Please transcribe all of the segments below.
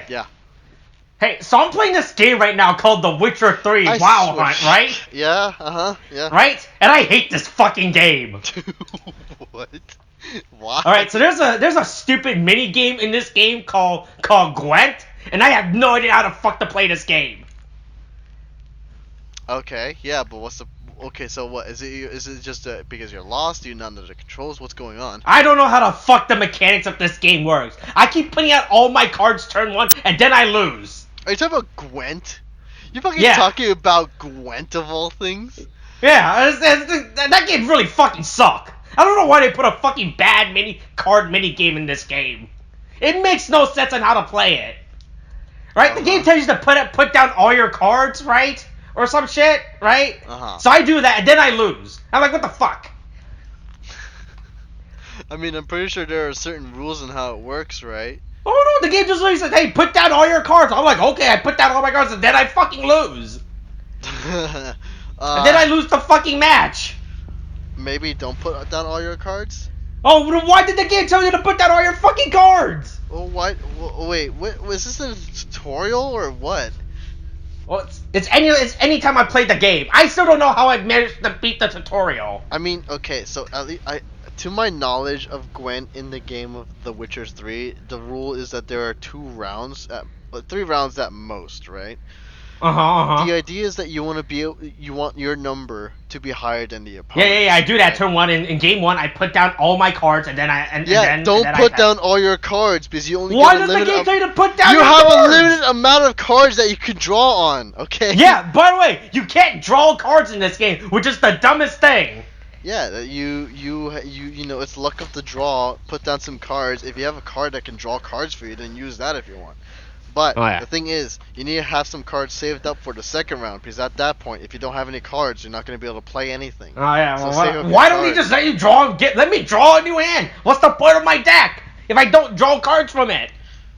Yeah. Hey, so I'm playing this game right now called The Witcher 3 I WoW swear. Hunt, right? Yeah, yeah. Right? And I hate this fucking game. What? Why? Alright, so there's a stupid mini game in this game called Gwent, and I have no idea how the fuck to play this game. Okay, yeah, but what's the... Okay, so what? Is it just because you're lost? Do you not know the controls? What's going on? I don't know how the fuck the mechanics of this game works. I keep putting out all my cards turn 1, and then I lose. Are you talking about Gwent? You fucking Yeah. talking about Gwent of all things? Yeah, that game really fucking suck. I don't know why they put a fucking bad mini game in this game. It makes no sense on how to play it. Right? The game tells you to put down all your cards, right? Or some shit, right? So I do that, and then I lose. I'm like, what the fuck? I mean, I'm pretty sure there are certain rules on how it works, right? Oh no, the game just literally says, hey, put down all your cards. I'm like, okay, I put down all my cards, and then I fucking lose. And then I lose the fucking match. Maybe don't put down all your cards? Oh, why did the game tell you to put down all your fucking cards? Well, why? Wait, was this a tutorial or what? Well, it's any time I played the game. I still don't know how I managed to beat the tutorial. I mean, okay, so at least to my knowledge of Gwent in the game of The Witcher 3, the rule is that there are 3 rounds at most, right? The idea is that you want your number to be higher than the opponent. Yeah, I do that turn 1. In game 1, I put down all my cards, and then don't put down all your cards, because you only Why does the game tell you to put down You your have cards? a limited amount of cards that you can draw on, okay? Yeah, by the way, you can't draw cards in this game, which is the dumbest thing. Yeah, you know, it's luck of the draw. Put down some cards. If you have a card that can draw cards for you, then use that if you want. But the thing is, you need to have some cards saved up for the second round, because at that point, if you don't have any cards, you're not going to be able to play anything. Oh yeah, So well, why don't we just let you draw? Let me draw a new hand. What's the point of my deck if I don't draw cards from it?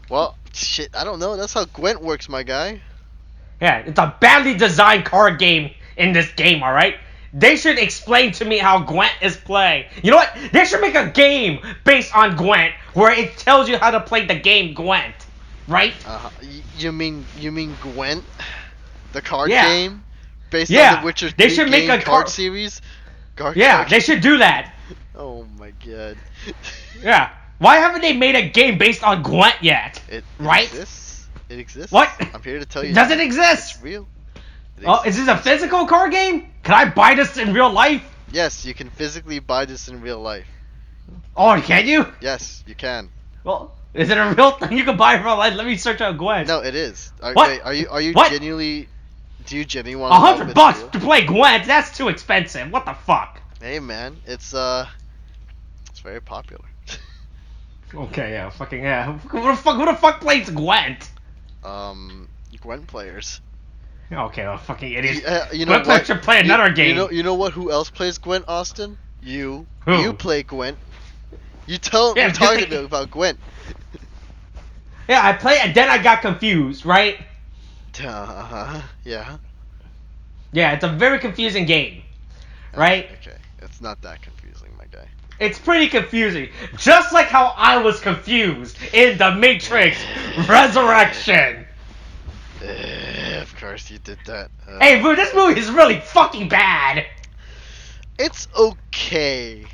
Well, shit, I don't know. That's how Gwent works, my guy. Yeah, it's a badly designed card game in this game. All right. They should explain to me how Gwent is played. You know what? They should make a game based on Gwent where it tells you how to play the game Gwent. Right? You mean Gwent, the card game, based on the Witcher 3 they should make a card series? They should do that. Oh my god. Yeah. Why haven't they made a game based on Gwent yet? It exists. It exists. What? I'm here to tell you. Does it exist? It's real. Is this a physical card game? Can I buy this in real life? Yes, you can physically buy this in real life. Oh, can you? Yes, you can. Well, is it a real thing you can buy in real life? Let me search out Gwent. No, it is. What? Wait, are you What? genuinely? Do you genuinely want $100 to play Gwent? That's too expensive. What the fuck? Hey man, it's very popular. Okay, yeah, fucking yeah. Who the fuck plays Gwent? Gwent players. Okay, well, fucking idiots. You know Gwent players should play another game. You know what? Who else plays Gwent, Austin? You. Who? You play Gwent. You we're talking about Gwent. Yeah, I play and then I got confused, right? Yeah. Yeah, it's a very confusing game, right? Okay, it's not that confusing, my guy. It's pretty confusing, just like how I was confused in The Matrix Resurrection. Of course you did that. Hey, bro, this movie is really fucking bad. It's okay.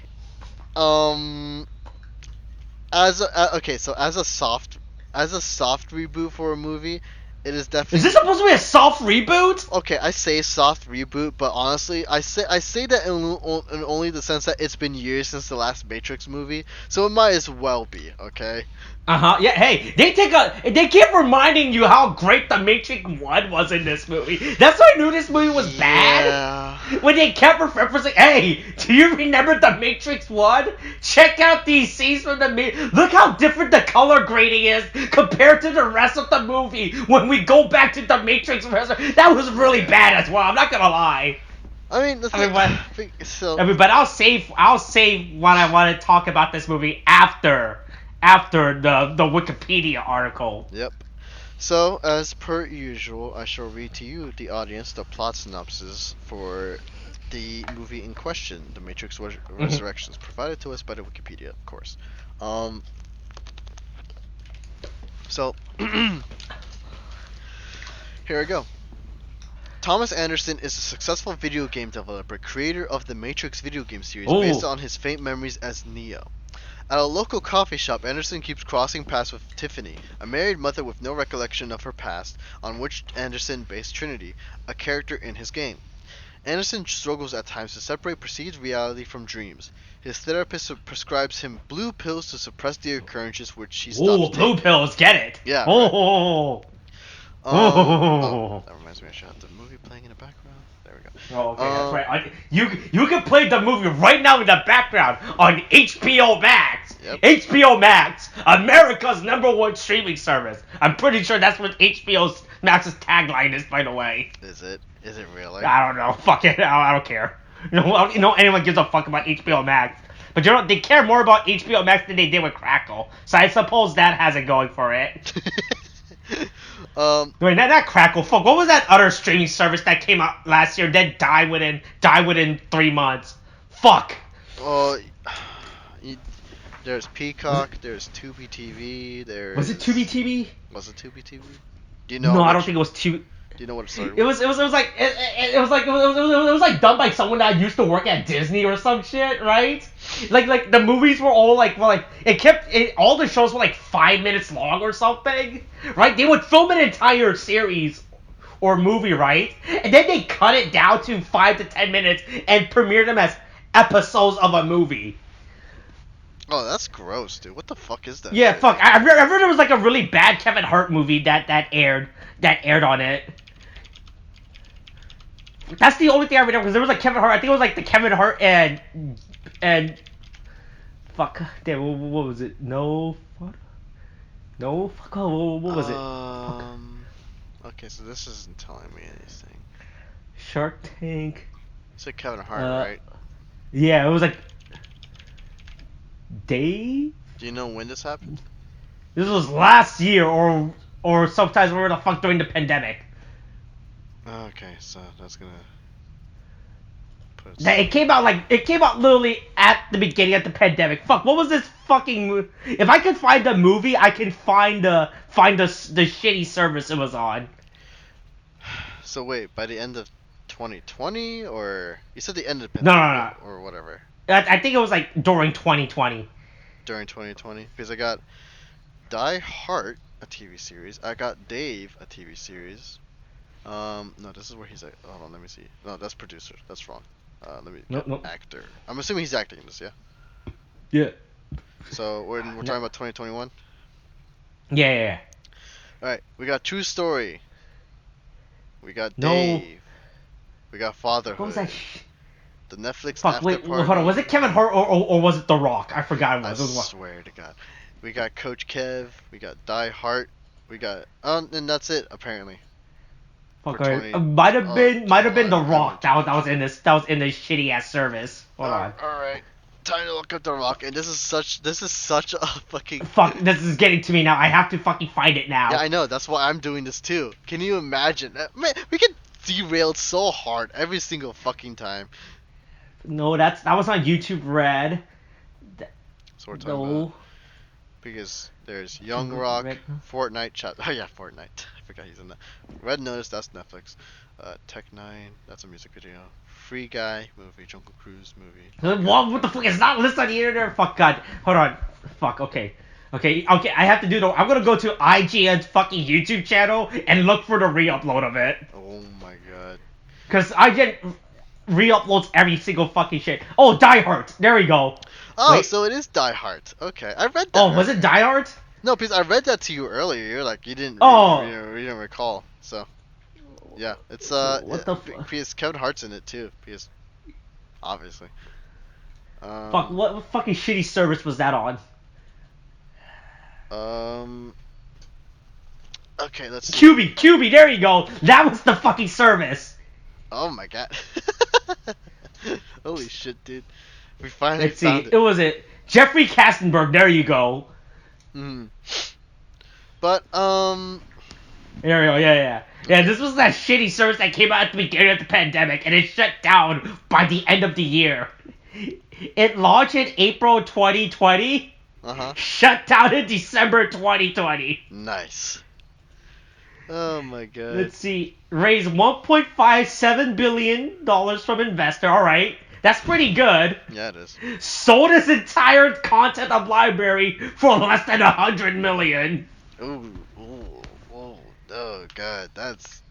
As a soft reboot for a movie, it is definitely. Is this supposed to be a soft reboot? Okay, I say soft reboot, but honestly, I say that in only the sense that it's been years since the last Matrix movie, so it might as well be, okay? Yeah, hey, they keep reminding you how great The Matrix 1 was in this movie. That's why I knew this movie was bad. Yeah. When they kept referencing, hey, do you remember The Matrix 1? Check out these scenes from the Matrix. Look how different the color grading is compared to the rest of the movie when we go back to The Matrix Resurrection. That was really bad as well, I'm not gonna lie. I mean, but I'll save what I want to talk about this movie after the Wikipedia article. Yep. So, as per usual, I shall read to you, the audience, the plot synopsis for the movie in question, The Matrix Resurrections, provided to us by the Wikipedia, of course. So, Here we go. Thomas Anderson is a successful video game developer, creator of the Matrix video game series, based on his faint memories as Neo. At a local coffee shop, Anderson keeps crossing paths with Tiffany, a married mother with no recollection of her past, on which Anderson based Trinity, a character in his game. Anderson struggles at times to separate perceived reality from dreams. His therapist prescribes him blue pills to suppress the occurrences which he stops taking. Blue pills, get it! Yeah. Oh. Oh, that reminds me, I should have the movie playing in the background. There we go. Oh, okay, that's right. You can play the movie right now in the background on HBO Max. Yep. HBO Max, America's #1 streaming service. I'm pretty sure that's what HBO Max's tagline is, by the way. Is it? Is it really? I don't know. Fuck it. I don't care. No, anyone gives a fuck about HBO Max. But you know, they care more about HBO Max than they did with Crackle. So I suppose that has it going for it. Wait, not Crackle. Fuck. What was that other streaming service that came out last year? Then died within 3 months. Fuck. There's Peacock. There's Tubi TV. Was it Tubi TV? Was it Tubi TV? Do you know? No, I don't think it was Tubi. Do you know what it started? It was like done by someone that used to work at Disney or some shit, right? Like the movies were all all the shows were like 5 minutes long or something, right? They would film an entire series or movie, right? And then they cut it down to 5 to 10 minutes and premiere them as episodes of a movie. Oh, that's gross, dude. What the fuck is that? Yeah, fuck. I heard there was like a really bad Kevin Hart movie that aired on it. That's the only thing I remember, because there was like Kevin Hart. I think it was like the Kevin Hart and fuck. Damn, what was it? No, what? No, fuck. Oh, what was it? Fuck. Okay, so this isn't telling me anything. Shark Tank. You said Kevin Hart, right? Yeah, it was like Dave. Do you know when this happened? This was last year, or sometimes where the fuck during the pandemic. Okay, so that's gonna put it came out literally at the beginning of the pandemic. Fuck, what was this fucking if I could find the movie, I can find the shitty service it was on. So wait, by the end of 2020, or you said the end of the pandemic? No. Or whatever. I think it was like during 2020. During 2020, because I got Die Hard, a TV series. I got Dave, a TV series. No, this is where he's at. Hold on, let me see. No, that's producer. That's wrong. Let me. Nope. Actor. I'm assuming he's acting in this, yeah. Yeah. So we're talking about 2021. Yeah. All right, we got True Story. We got Dave. We got Fatherhood. What was that? The Netflix Fuck, after wait, party. hold on. Was it Kevin Hart or was it The Rock? I forgot. I swear to God. We got Coach Kev. We got Die Hard. We got and that's it apparently. Fuck, might have been The Rock that was in this shitty ass service. Hold on. All right. Time to look up The Rock, and this is such a fucking. Fuck, this is getting to me now. I have to fucking find it now. Yeah, I know. That's why I'm doing this too. Can you imagine? Man, we get derailed so hard every single fucking time. No, that was on YouTube Red. So we're talking about because there's Young Rock, Fortnite chat. Oh yeah, Fortnite. I forgot he's in that. Red Notice, that's Netflix. Tech 9, that's a music video. Free Guy movie, Jungle Cruise movie. What the fuck is not listed on the internet? Fuck God. Hold on. Fuck. Okay. I have to do I'm gonna go to IGN's fucking YouTube channel and look for the re-upload of it. Oh my God. Cause IGN re-uploads every single fucking shit. Oh, Die Hard. There we go. Oh, wait. So it is Die Hard. Okay, I read that. Oh, was it Die Hard? No, because I read that to you earlier. You're like, you didn't. You didn't recall. So, yeah, it's What the fuck? Because Kevin Hart's in it too. Because, obviously. Fuck! What fucking shitty service was that on? Okay, let's see. QB. There you go. That was the fucking service. Oh my God. Holy shit, dude. We finally found it. It was Jeffrey Katzenberg. There you go. But There we go. Yeah. This was that shitty service that came out at the beginning of the pandemic, and it shut down by the end of the year. It launched in April 2020. Shut down in December 2020. Nice. Oh my god. Let's see. Raised $1.57 billion from investor. All right. That's pretty good. Yeah, it is. Sold his entire content of library for less than $100 million. Oh god, that's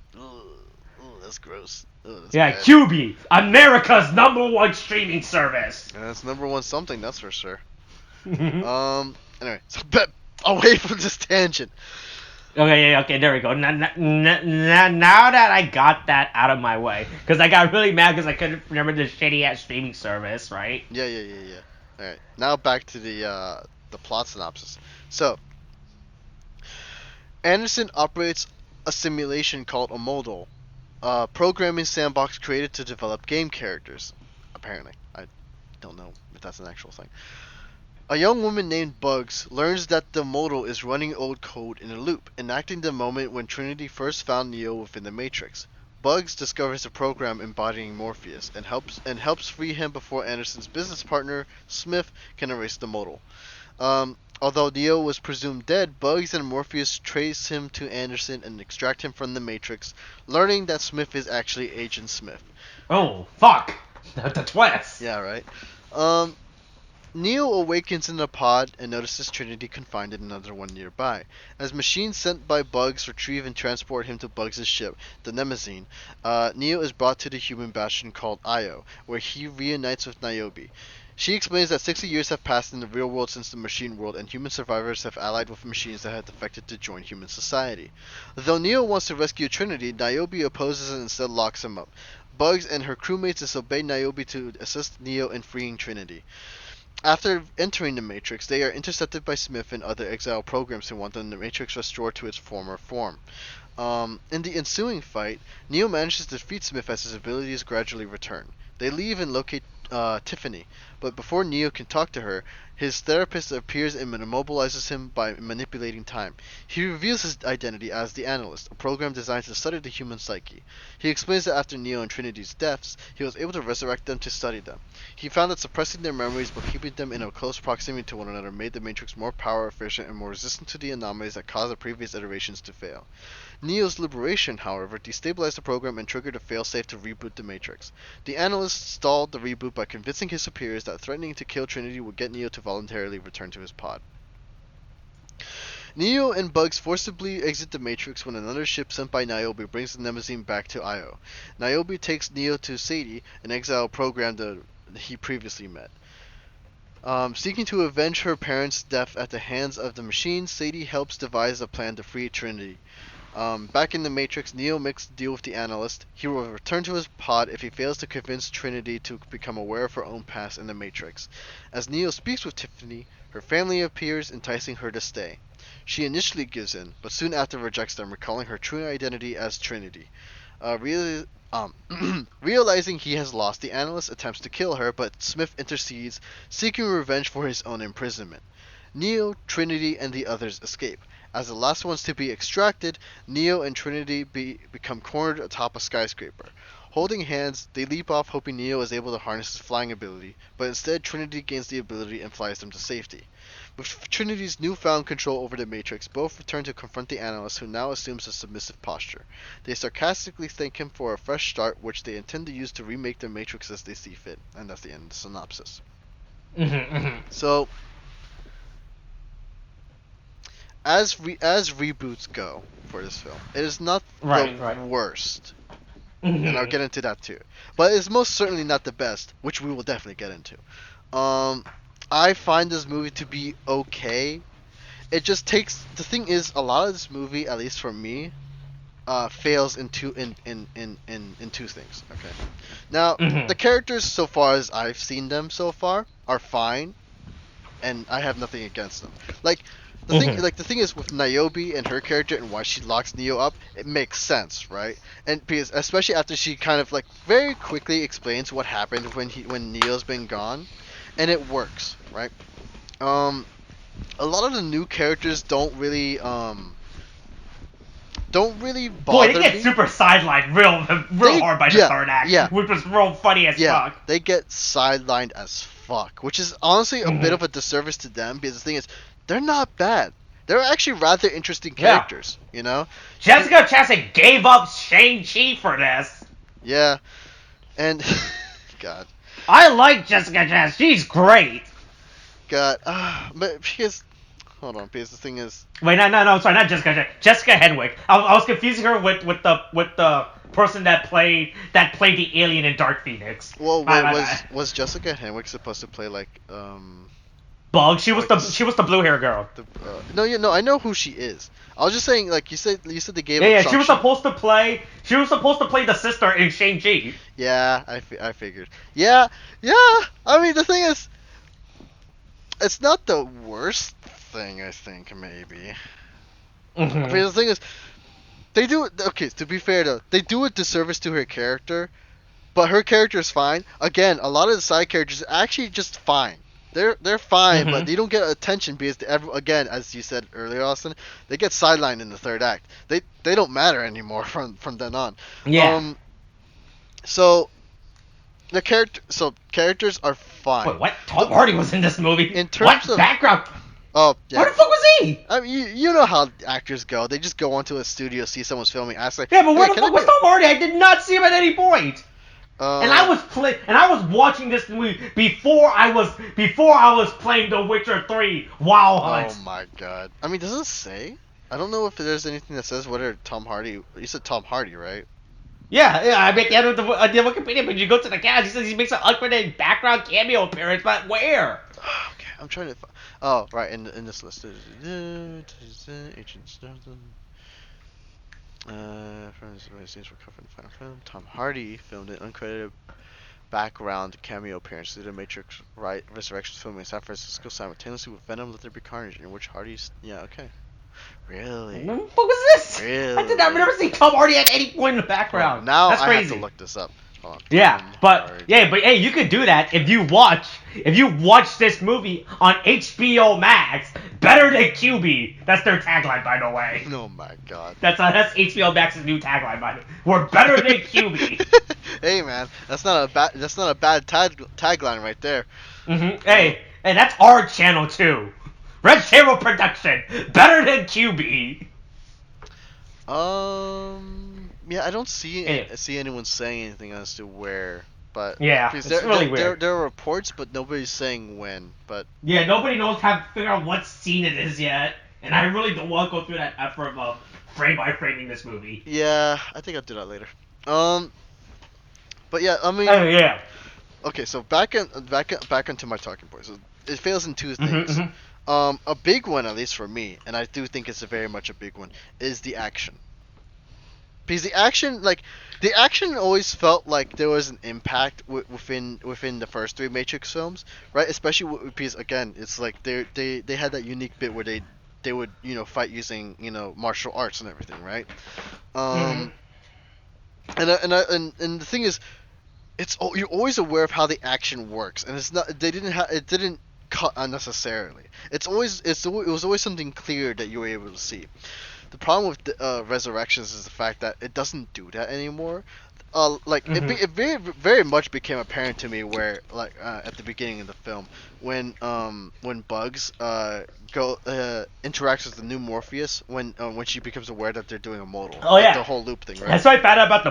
gross. That's Yeah, bad. QB, America's #1 streaming service. That's number one something, that's for sure. Anyway, so away from this tangent. Okay, there we go. Now that I got that out of my way, because I got really mad because I couldn't remember the shitty ass streaming service, right? Yeah. All right, now back to the plot synopsis. So, Anderson operates a simulation called a modal, a programming sandbox created to develop game characters. Apparently, I don't know if that's an actual thing. A young woman named Bugs learns that the modal is running old code in a loop, enacting the moment when Trinity first found Neo within the Matrix. Bugs discovers a program embodying Morpheus and helps free him before Anderson's business partner, Smith, can erase the modal. Although Neo was presumed dead, Bugs and Morpheus trace him to Anderson and extract him from the Matrix, learning that Smith is actually Agent Smith. Oh, fuck. The twist. Yeah, right. Neo awakens in a pod and notices Trinity confined in another one nearby. As machines sent by Bugs retrieve and transport him to Bugs' ship, the Nemesis, Neo is brought to the human bastion called Io, where he reunites with Niobe. She explains that 60 years have passed in the real world since the machine world, and human survivors have allied with machines that had defected to join human society. Though Neo wants to rescue Trinity, Niobe opposes and instead locks him up. Bugs and her crewmates disobey Niobe to assist Neo in freeing Trinity. After entering the Matrix, they are intercepted by Smith and other exile programs who want the Matrix restored to its former form. In the ensuing fight, Neo manages to defeat Smith as his abilities gradually return. They leave and locate Tiffany, but before Neo can talk to her, his therapist appears and immobilizes him by manipulating time. He reveals his identity as the Analyst, a program designed to study the human psyche. He explains that after Neo and Trinity's deaths, he was able to resurrect them to study them. He found that suppressing their memories but keeping them in a close proximity to one another made the Matrix more power efficient and more resistant to the anomalies that caused the previous iterations to fail. Neo's liberation, however, destabilized the program and triggered a failsafe to reboot the Matrix. The Analyst stalled the reboot by convincing his superiors that threatening to kill Trinity would get Neo to voluntarily return to his pod. Neo and Bugs forcibly exit the Matrix when another ship sent by Niobe brings the Nemesis back to Io. Niobe takes Neo to Sadie, an exile program that he previously met. Seeking to avenge her parents' death at the hands of the machine, Sadie helps devise a plan to free Trinity. Back in the Matrix, Neo makes a deal with the Analyst. He will return to his pod if he fails to convince Trinity to become aware of her own past in the Matrix. As Neo speaks with Tiffany, her family appears, enticing her to stay. She initially gives in, but soon after rejects them, recalling her true identity as Trinity. Realizing he has lost, the Analyst attempts to kill her, but Smith intercedes, seeking revenge for his own imprisonment. Neo, Trinity, and the others escape. As the last ones to be extracted, Neo and Trinity become cornered atop a skyscraper. Holding hands, they leap off hoping Neo is able to harness his flying ability, but instead Trinity gains the ability and flies them to safety. With Trinity's newfound control over the Matrix, both return to confront the Analyst, who now assumes a submissive posture. They sarcastically thank him for a fresh start, which they intend to use to remake the Matrix as they see fit. And that's the end of the synopsis. So, as reboots go for this film, it is not the worst. And I'll get into that too. But it's most certainly not the best, which we will definitely get into. I find this movie to be okay. It just takes, the thing is, a lot of this movie, at least for me, fails in two things. Okay. Now, the characters, so far as I've seen them so far, are fine, and I have nothing against them. Like the thing is with Niobe and her character and why she locks Neo up, it makes sense, right? And because especially after she kind of like very quickly explains what happened when Neo's been gone, and it works, right? A lot of the new characters don't really bother Boy, they get me. super sidelined real hard by the third act, which was real funny as fuck. They get sidelined as fuck, which is honestly a bit of a disservice to them, because the thing is, they're not bad. They're actually rather interesting characters, you know? Jessica Chastain gave up Shang-Chi for this. Yeah. And God. I like Jessica Chastain. She's great. God. But because hold on, because the thing is Wait, no, sorry, not Jessica Chastain. Jessica Henwick. I was confusing her with the person that played the alien in Dark Phoenix. Well, was Jessica Henwick supposed to play like Bug? She was the blue hair girl. No, I know who she is. I was just saying, like you said they gave. Yeah, she was supposed to play. She was supposed to play the sister in Shang-Chi. Yeah, I figured. Yeah. I mean, the thing is, it's not the worst thing. I think maybe. Mm-hmm. I mean, the thing is, they do it. Okay, to be fair though, they do a disservice to her character, but her character is fine. Again, a lot of the side characters are actually just fine. They're fine, but they don't get attention because again, as you said earlier, Austin, they get sidelined in the third act. They don't matter anymore from then on. Yeah. So the characters are fine. Wait, what? Tom Hardy was in this movie. In terms of background? Oh, yeah. Where the fuck was he? I mean, you know how actors go. They just go onto a studio, see someone's filming, ask like, yeah, but where the fuck was Tom Hardy? I did not see him at any point. And I was watching this movie before I was playing The Witcher 3 Wild Hunt. Oh my god. I mean, does it say? I don't know if there's anything that says whether Tom Hardy. You said Tom Hardy, right? Yeah. I mean, at the end of the Wikipedia, but you go to the cast, he says he makes an uncredited background cameo appearance, but where? Okay, I'm trying to. Oh, right, in this list. Scenes were covered in the final film. Tom Hardy filmed an uncredited background cameo appearance to the Matrix Resurrections filming in San Francisco simultaneously with Venom: Let There Be Carnage, in which Hardy's okay. Really? What was this? Really? I've never seen Tom Hardy at any point in the background. Now that's crazy. I have to look this up. Hold on. Yeah, but hey, you could do that if you watch this movie on HBO Max. Better than QB. That's their tagline, by the way. Oh my god. That's HBO Max's new tagline, by the way. We're better than QB. Hey man, that's not a bad tagline right there. Hey, that's our channel too. RedTableProduction. Better than QB. Yeah, I don't see anyone saying anything as to where, but yeah, it's really weird. There are reports, but nobody's saying when. But yeah, nobody knows how to figure out what scene it is yet, and I really don't want to go through that effort of frame by framing this movie. Yeah, I think I'll do that later. But yeah, I mean. Oh yeah. Okay, so back into my talking points. So it fails in two things. A big one, at least for me, and I do think it's very much a big one, is the action. Because the action always felt like there was an impact within the first three Matrix films, right? Especially because again, it's like they had that unique bit where they would fight using martial arts and everything, right? And the thing is, you're always aware of how the action works, and it didn't cut unnecessarily. It was always something clear that you were able to see. The problem with the, Resurrections is the fact that it doesn't do that anymore. It very, very much became apparent to me where at the beginning of the film when Bugs interacts with the new Morpheus when she becomes aware that they're doing a modal. Oh yeah, the whole loop thing, right? That's what I found out about the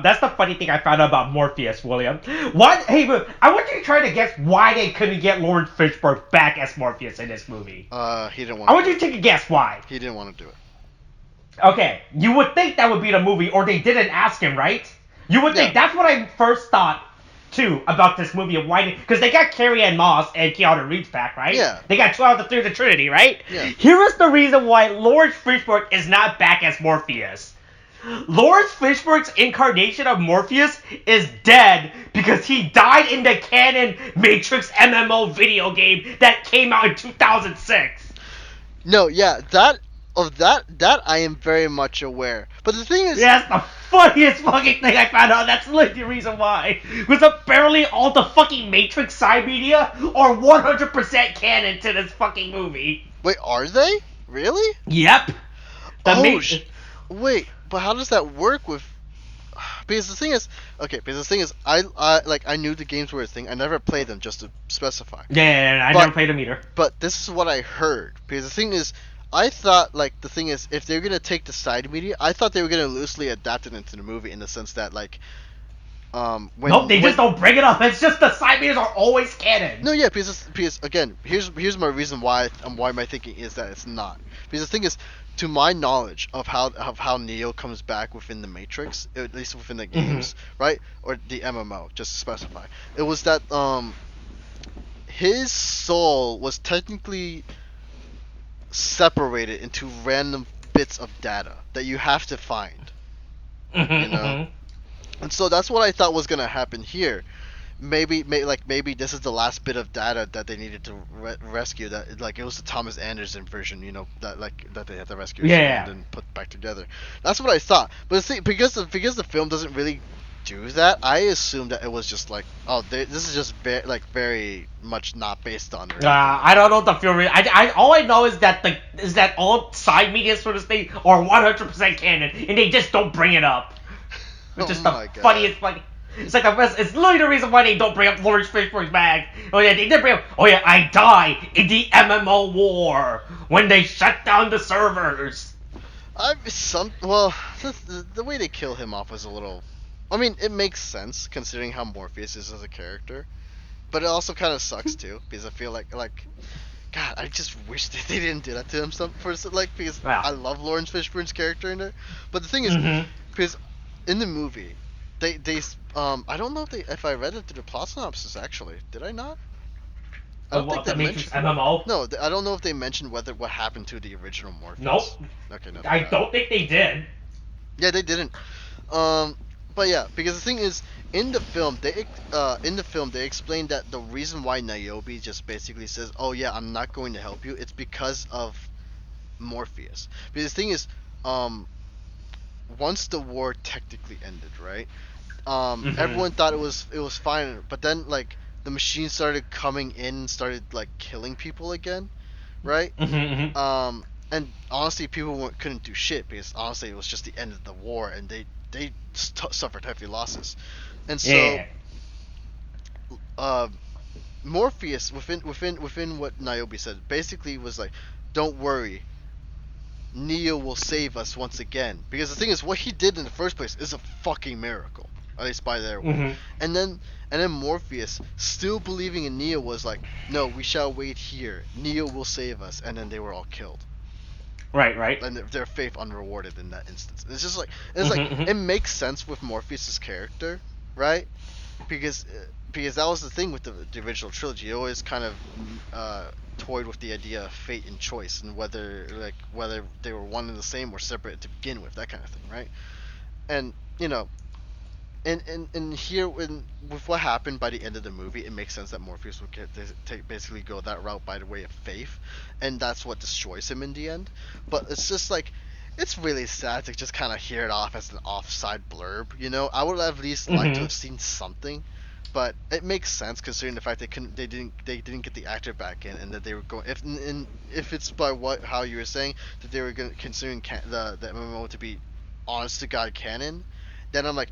that's the funny thing I found out about Morpheus, William. What? Hey, I want you to try to guess why they couldn't get Lawrence Fishburne back as Morpheus in this movie. He didn't want. I want you to take a guess why. He didn't want to do it. Okay, you would think that would be the movie, or they didn't ask him, right? You would think that's what I first thought too about this movie of why, because they got Carrie-Anne Moss and Keanu Reeves back, right? Yeah. They got 2 out of the 3 of the Trinity, right? Yeah. Here is the reason why Lawrence Fishburne is not back as Morpheus. Lawrence Fishburne's incarnation of Morpheus is dead because he died in the canon Matrix MMO video game that came out in 2006. No, yeah, that I am very much aware. But the thing is, that's the funniest fucking thing I found out. That's like the reason why. Because apparently all the fucking Matrix side media are 100% canon to this fucking movie. Wait, are they? Really? Yep. Wait, but how does that work with? Because the thing is, I knew the games were a thing. I never played them, just to specify. Yeah, I never played them either. But this is what I heard. Because the thing is, I thought like the thing is, if they're gonna take the side media, I thought they were gonna loosely adapt it into the movie in the sense that like Nope, they just when don't bring it up. It's just the side meters are always canon. no, yeah, because again, here's my reason why my thinking is that it's not. Because the thing is, to my knowledge of how Neo comes back within the Matrix, at least within the games, right, or the MMO, just to specify, it was that his soul was technically separated into random bits of data that you have to find, you know, and so that's what I thought was gonna happen here. Maybe this is the last bit of data that they needed to rescue. That like it was the Thomas Anderson version, that they had to rescue and then put back together. That's what I thought. But see, because the film doesn't really do that, I assumed that it was just like, oh, this is just very much not based on. I don't know the film. I all I know is that all side media sort of thing are 100% canon, and they just don't bring it up. Which is the funniest fucking. It's like the best. It's literally the reason why they don't bring up Lawrence Fishburne's bag. Oh yeah, they did bring up. Oh yeah, I died in the MMO war when they shut down the servers. The way they kill him off was a little. I mean, it makes sense considering how Morpheus is as a character, but it also kind of sucks too because I feel like God, I just wish that they didn't do that to him because I love Lawrence Fishburne's character in it. But the thing is, because in the movie, they I don't know if I read it through the plot synopsis actually. Did I not? I don't think they mentioned MMO. No, I don't know if they mentioned what happened to the original Morpheus. Nope. Okay, no. I don't think they did. Yeah, they didn't. But yeah, because the thing is, in the film they explained that the reason why Niobe just basically says, "Oh yeah, I'm not going to help you," it's because of Morpheus. Because the thing is, once the war technically ended, right? Everyone thought it was fine, but then like the machines started coming in and started like killing people again, right? And honestly, people couldn't do shit because honestly, it was just the end of the war, and they suffered heavy losses, and so Morpheus within what Niobe said basically was like, "Don't worry, Neo will save us once again." Because the thing is, what he did in the first place is a fucking miracle, at least by their way. And then Morpheus, still believing in Neo, was like, "No, we shall wait here. Neo will save us," and then they were all killed. Right. And their faith unrewarded in that instance. It's just like it makes sense with Morpheus's character, right? Because that was the thing with the original trilogy. It always kind of toyed with the idea of fate and choice, and whether they were one and the same or separate to begin with, that kind of thing, right? And and here with what happened by the end of the movie, it makes sense that Morpheus would basically go that route by the way of faith, and that's what destroys him in the end. But it's just like, it's really sad to just kind of hear it off as an offside blurb. I would have at least liked to have seen something, but it makes sense considering the fact they didn't get the actor back in, and that they were going if it's by how you were saying that they were considering the MMO to be honest to god canon, then I'm like,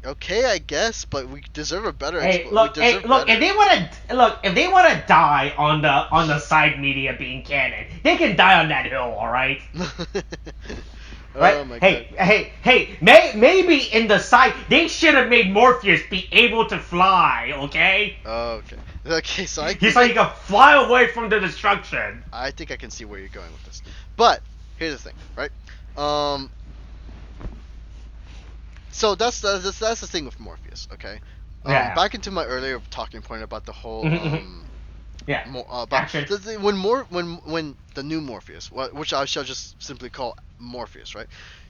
okay, I guess, but we deserve a better. Look, if they want to die on the side media being canon, they can die on that hill, all right? Right? Oh my God. Hey, maybe in the side they should have made Morpheus be able to fly, okay? Okay, so he can fly away from the destruction. I think I can see where you're going with this, but here's the thing, right? So that's the thing with Morpheus, okay? Back into my earlier talking point about the whole about when the new Morpheus, which I shall just simply call Morpheus, right?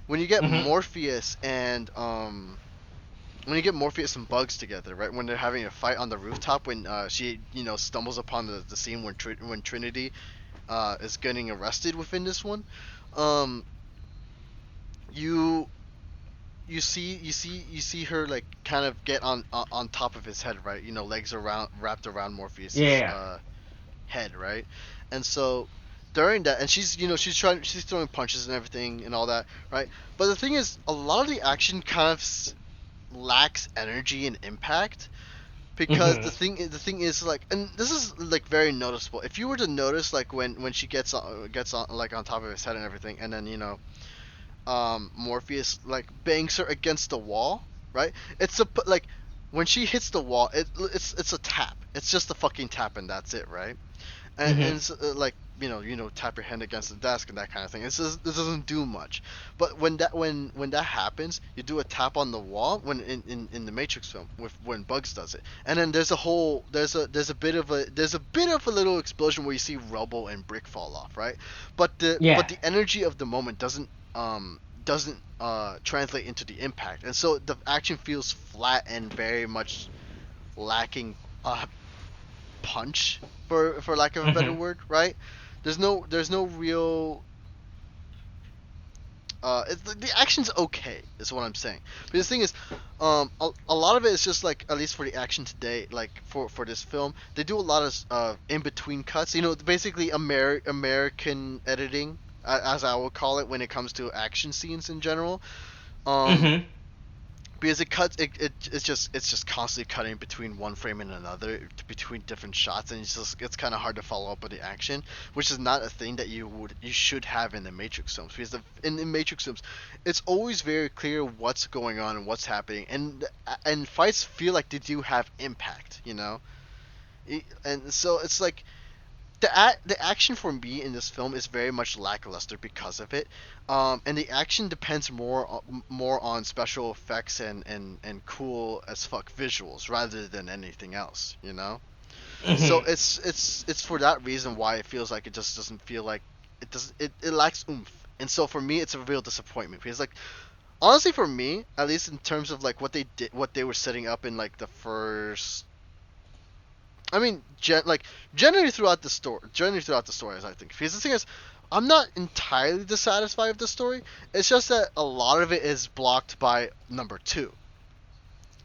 When you get Morpheus and Bugs together, right? When they're having a fight on the rooftop, when she stumbles upon the scene when Trinity is getting arrested within this one, you see her like kind of get on top of his head, right? Legs wrapped around Morpheus' head, right? And so during that, and she's throwing punches and everything and all that, right? But the thing is, a lot of the action kind of lacks energy and impact because the thing is like, and this is like very noticeable. If you were to notice, like when she gets on like on top of his head and everything, and then Morpheus like bangs her against the wall, right? It's a like when she hits the wall, it's a tap. It's just a fucking tap, and that's it, right? And it's, like tap your hand against the desk and that kind of thing. This doesn't do much, but when that happens, you do a tap on the wall when in the Matrix film with when Bugs does it, and then there's a bit of a little explosion where you see rubble and brick fall off, right? But the energy of the moment doesn't translate into the impact, and so the action feels flat and very much lacking punch, for lack of a better word, right? There's no real the action's okay, is what I'm saying. But the thing is, a lot of it is just like, at least for the action today, like for this film, they do a lot of in between cuts. Basically American editing, as I would call it, when it comes to action scenes in general. Um, because it's just constantly cutting between one frame and another, between different shots, and it's kind of hard to follow up with the action, which is not a thing that you should have in the Matrix films, because in the Matrix films, it's always very clear what's going on and what's happening, and fights feel like they do have impact. And so it's like the action for me in this film is very much lackluster because of it, and the action depends more on special effects and cool as fuck visuals rather than anything else. So it's for that reason why it feels like it just doesn't feel like it lacks oomph, and so for me it's a real disappointment, because like, honestly, for me, at least in terms of like what they were setting up in like the first, I mean, generally throughout the story, I think. Because the thing is, I'm not entirely dissatisfied with the story. It's just that a lot of it is blocked by number two.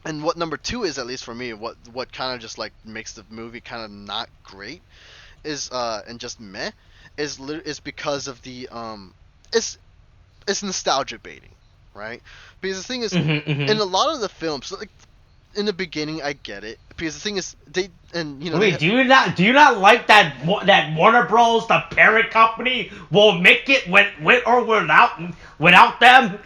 And what number two is, at least for me, what kind of just like makes the movie kind of not great is and just meh is because of the it's nostalgia baiting, right? Because the thing is, in a lot of the films, like, in the beginning, I get it, because the thing is, Wait, do you not like that Warner Bros, the parent company, will make it with or without them?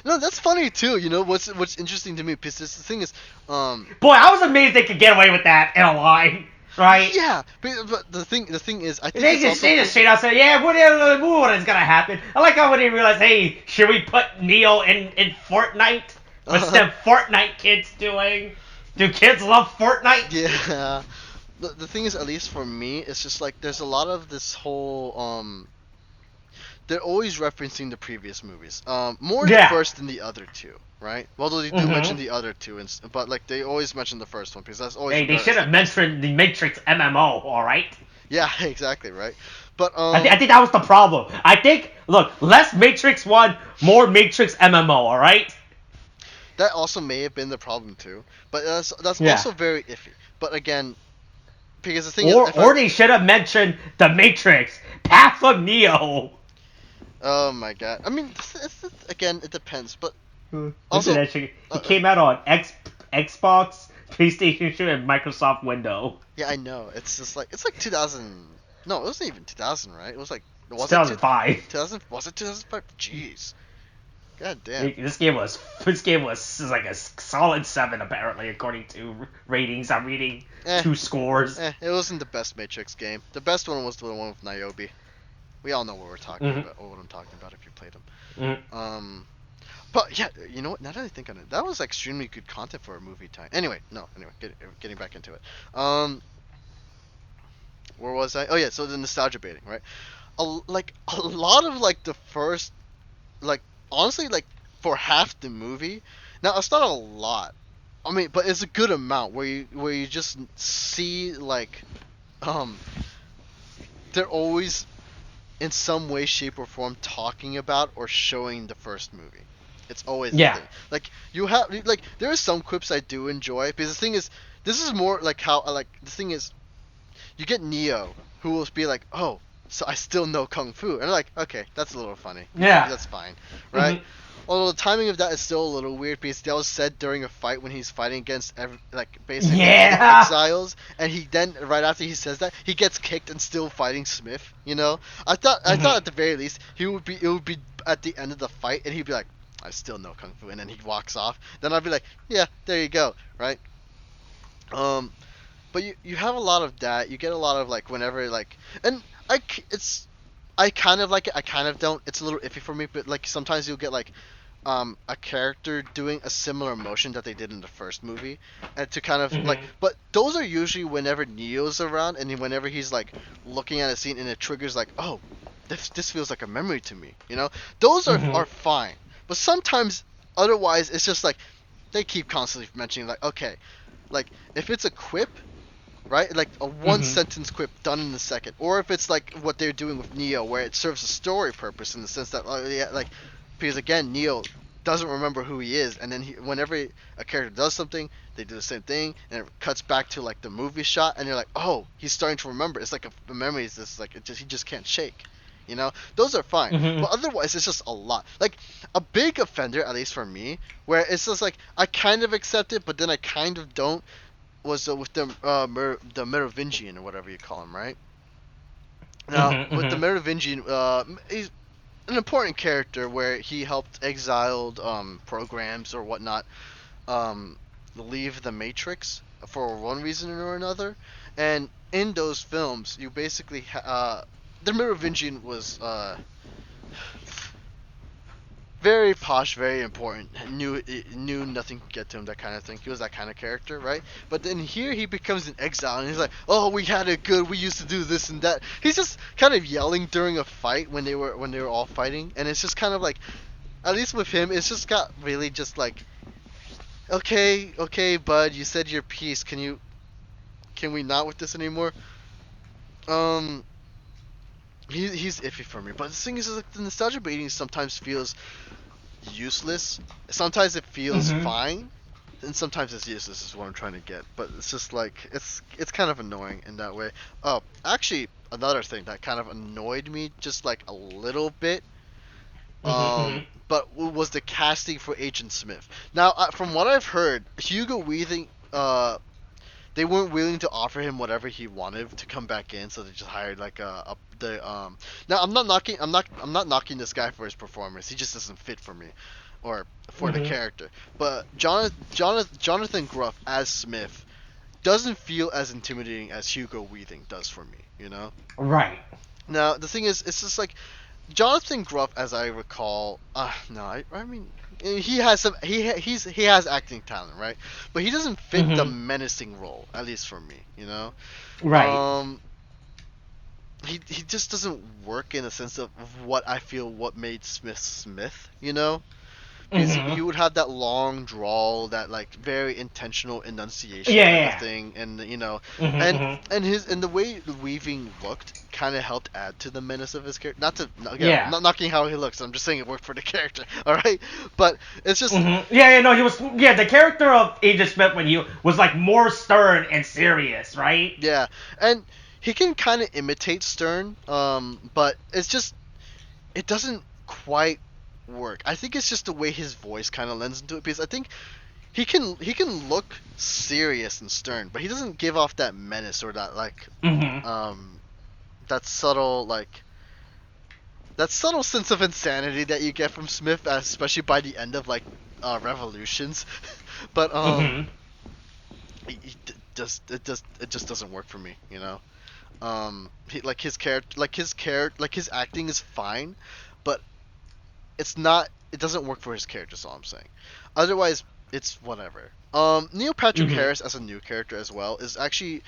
No, that's funny too. What's interesting to me, because the thing is, boy, I was amazed they could get away with that in a line, right? Yeah, but the thing is, I think they just straight out said, yeah, what is gonna happen? I like how when they realized, hey, should we put Neo in Fortnite? What's them Fortnite kids doing? Do kids love Fortnite? Yeah. The thing is, at least for me, it's just like there's a lot of this whole they're always referencing the previous movies. More the first than the other two, right? Well, they do mention the other two, but like they always mention the first one, because that's always. Hey, they should have mentioned the Matrix MMO, all right? Yeah, exactly, right. But I think that was the problem. I think, look, less Matrix 1, more Matrix MMO, all right? That also may have been the problem too, but that's also very iffy. But again, because the thing is, they should have mentioned the Matrix, Path of Neo. Oh my god! I mean, again, it depends, but also he came out on Xbox, PlayStation 2, and Microsoft Windows. Yeah, I know. It's just like 2000. No, it wasn't even 2000, right? It was like 2005. 2000 was it 2005? Jeez. God damn. This game was like a solid 7 apparently, according to ratings I'm reading. 2 scores. It wasn't the best Matrix game. The best one was the one with Niobe. We all know what we're talking about, or what I'm talking about if you played them. But yeah, you know what? Now that I think on it, that was extremely good content for a movie time. Anyway, getting back into it. Where was I? Oh yeah, so the nostalgia baiting, right? A lot of like the first, like, honestly, like, for half the movie. Now it's not a lot. I mean, but it's a good amount where you just see like, they're always in some way, shape, or form talking about or showing the first movie. It's always the thing. Like, you have, like, there are some clips I do enjoy, because the thing is, this is more like how, like, the thing is, you get Neo, who will be like, oh, so I still know Kung Fu. And I'm like, okay, that's a little funny. Yeah. That's fine. Right? Although the timing of that is still a little weird because that was said during a fight when he's fighting against basically all the Yeah. exiles, and he then right after he says that he gets kicked and still fighting Smith. I thought at the very least it would be at the end of the fight and he'd be like, I still know kung fu, and then he walks off. Then I'd be like, yeah, there you go, right? Um, but you have a lot of that. You get a lot of like whenever like, and I kind of like it. I kind of don't. It's a little iffy for me, but like sometimes you'll get like a character doing a similar motion that they did in the first movie, and to kind of like, but those are usually whenever Neo's around and whenever he's like looking at a scene and it triggers like, oh, this feels like a memory to me, those are fine. But sometimes otherwise it's just like they keep constantly mentioning like, okay, like if it's a quip, right? Like a one sentence quip done in a second, or if it's like what they're doing with Neo, where it serves a story purpose in the sense that, yeah, like, because again, Neo doesn't remember who he is, and then whenever a character does something, they do the same thing, and it cuts back to like the movie shot, and you're like, oh, he's starting to remember. It's like a memory is this like he just can't shake. Those are fine, but otherwise it's just a lot. Like a big offender, at least for me, where it's just like I kind of accept it, but then I kind of don't, was with the Merovingian or whatever you call him, right? Now with the Merovingian, he's an important character where he helped exiled programs or whatnot leave the Matrix for one reason or another, and in those films you basically the Merovingian was very posh, very important. Knew nothing could get to him, that kind of thing. He was that kind of character, right? But then here he becomes an exile, and he's like, "Oh, we had it good. We used to do this and that." He's just kind of yelling during a fight when they were all fighting, and it's just kind of like, at least with him, it's just got really just like, okay, bud, you said your piece. Can we not with this anymore? Um, he's iffy for me. But the thing is like the nostalgia baiting sometimes feels useless. Sometimes it feels fine, and sometimes it's useless. Is what I'm trying to get. But it's just like it's kind of annoying in that way. Oh, actually, another thing that kind of annoyed me just like a little bit, but was the casting for Agent Smith. Now, from what I've heard, Hugo Weaving, they weren't willing to offer him whatever he wanted to come back in, so they just hired like the Now I'm not knocking this guy for his performance. He just doesn't fit for me, or for the character. But Jonathan Gruff as Smith doesn't feel as intimidating as Hugo Weaving does for me. Right. Now the thing is, it's just like Jonathan Gruff, as I recall. No, I mean, he has he has acting talent, right? But he doesn't fit the menacing role, at least for me. Right. He just doesn't work in the sense of what I feel what made Smith. Because he would have that long drawl, that like very intentional enunciation type of thing, and and the way the Weaving looked kind of helped add to the menace of his character. I'm not knocking how he looks. I'm just saying it worked for the character. All right, but it's just no, he was the character of Agent Smith when he was like more stern and serious, right? Yeah, and he can kind of imitate Stern, but it doesn't quite work. I think it's just the way his voice kind of lends into it, because I think he can look serious and stern, but he doesn't give off that menace or that like that subtle sense of insanity that you get from Smith, especially by the end of like Revolutions. But it just doesn't work for me. His acting is fine, but it doesn't work for his character. That's all I'm saying. Otherwise, it's whatever. Neil Patrick Harris as a new character as well is actually,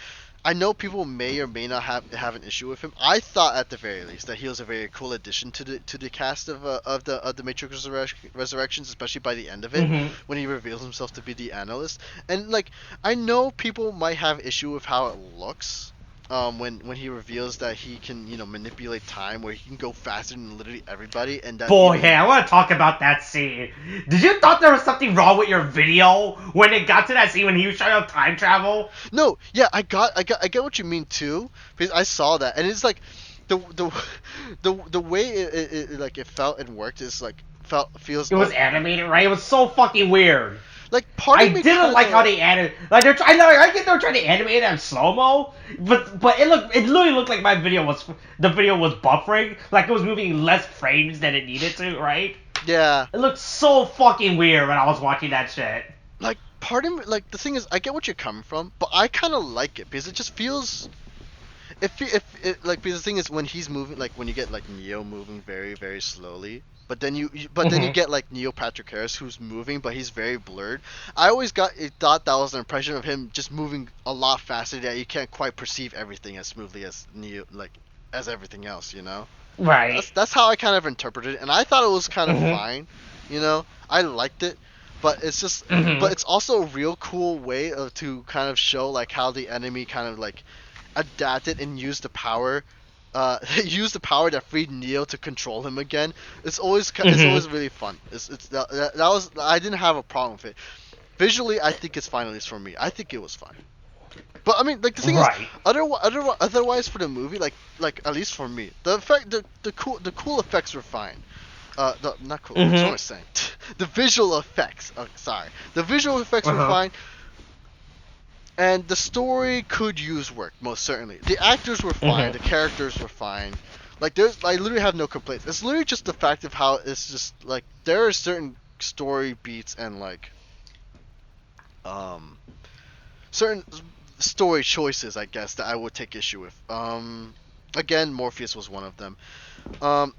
I know people may or may not have an issue with him. I thought at the very least that he was a very cool addition to the cast of the Matrix Resurrections, especially by the end of it when he reveals himself to be the analyst. And like, I know people might have issue with how it looks. When he reveals that he can, manipulate time, where he can go faster than literally everybody, and that. Boy, hey, I want to talk about that scene. Did you thought there was something wrong with your video when it got to that scene when he was trying to time travel? No, yeah, I get what you mean too, because I saw that, and it's like the way it felt and worked is like feels. It was animated, right? It was so fucking weird. Like part of me didn't like how they animated. Like I get they were trying to animate it in slow mo, but it literally looked like the video was buffering, like it was moving less frames than it needed to, right? Yeah. It looked so fucking weird when I was watching that shit. Like part of me, like the thing is, I get what you're coming from, but I kind of like it because it just feels. If like because the thing is when he's moving, like when you get like Neo moving very very slowly, but then then you get like Neil Patrick Harris who's moving but he's very blurred. I always thought that was an impression of him just moving a lot faster that you can't quite perceive everything as smoothly as Neo, like as everything else, you know. Right. That's how I kind of interpreted it, and I thought it was kind of fine, you know. I liked it, but it's just but it's also a real cool way to kind of show like how the enemy kind of like adapted and used the power used the power that freed Neo to control him again. It's always really fun. That was, I didn't have a problem with it. Visually, I think it's fine, at least for me. I think it was fine. But I mean, like the thing is, otherwise for the movie, like at least for me, the cool effects were fine. Not cool. That's what I'm saying. The visual effects. The visual effects were fine. And the story could use work, most certainly. The actors were fine. The characters were fine. Like I literally have no complaints. It's literally just the fact of how it's just like there are certain story beats and like certain story choices, I guess, that I would take issue with. Again, Morpheus was one of them.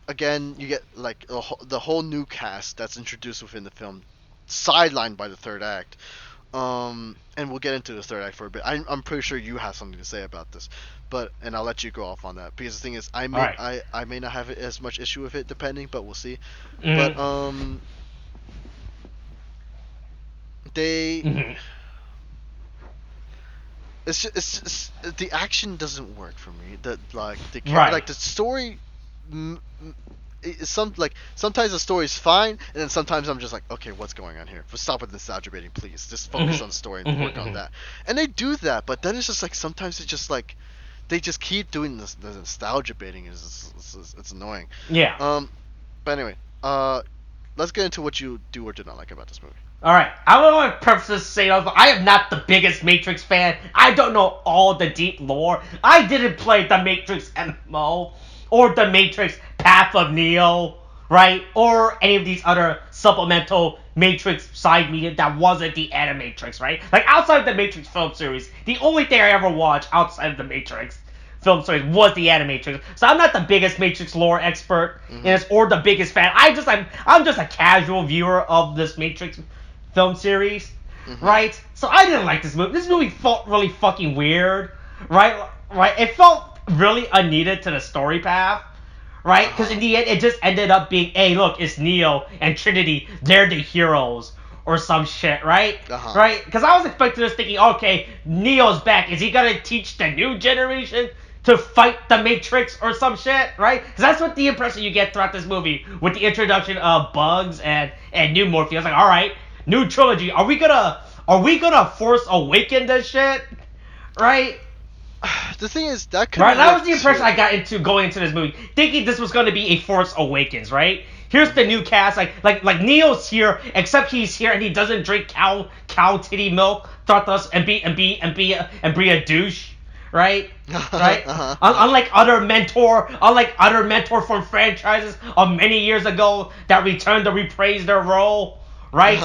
Again, you get like the whole new cast that's introduced within the film, sidelined by the third act. And we'll get into the third act for a bit. I'm pretty sure you have something to say about this, and I'll let you go off on that because the thing is, I may not have as much issue with it depending, but we'll see. But they, it's just the action doesn't work for me. Like the story. Sometimes the story is fine, and then sometimes I'm just like, okay, what's going on here? Stop with nostalgia baiting, please. Just focus on the story and work on that. And they do that, but then it's just like sometimes it's just like they just keep doing this. The nostalgia baiting it's annoying. Yeah. But anyway, let's get into what you do or do not like about this movie. All right, I want to preface this saying I am not the biggest Matrix fan. I don't know all the deep lore. I didn't play the Matrix MMO or the Matrix Path of Neo, right? Or any of these other supplemental Matrix side media that wasn't the Animatrix, right? Like outside the Matrix film series, the only thing I ever watched outside of the Matrix film series was the Animatrix. So I'm not the biggest Matrix lore expert in this or the biggest fan. I'm just a casual viewer of this Matrix film series, right? So I didn't like this movie. This movie felt really fucking weird, right? Right? It felt really unneeded to the story path, right? Because in the end, it just ended up being, hey, look, it's Neo and Trinity. They're the heroes or some shit, right? Right? Because I was expecting this thinking, okay, Neo's back. Is he going to teach the new generation to fight the Matrix or some shit, right? Because that's what the impression you get throughout this movie with the introduction of Bugs and new Morpheus. Like, all right, new trilogy. Are we gonna Force Awaken this shit, right? The thing is that was the impression I got into going into this movie, thinking this was going to be a Force Awakens, right? Here's the new cast, like Neo's here, except he's here and he doesn't drink cow titty milk, thought us and be a douche, right? Right? Unlike other mentor from franchises of many years ago that returned to reprise their role. Right?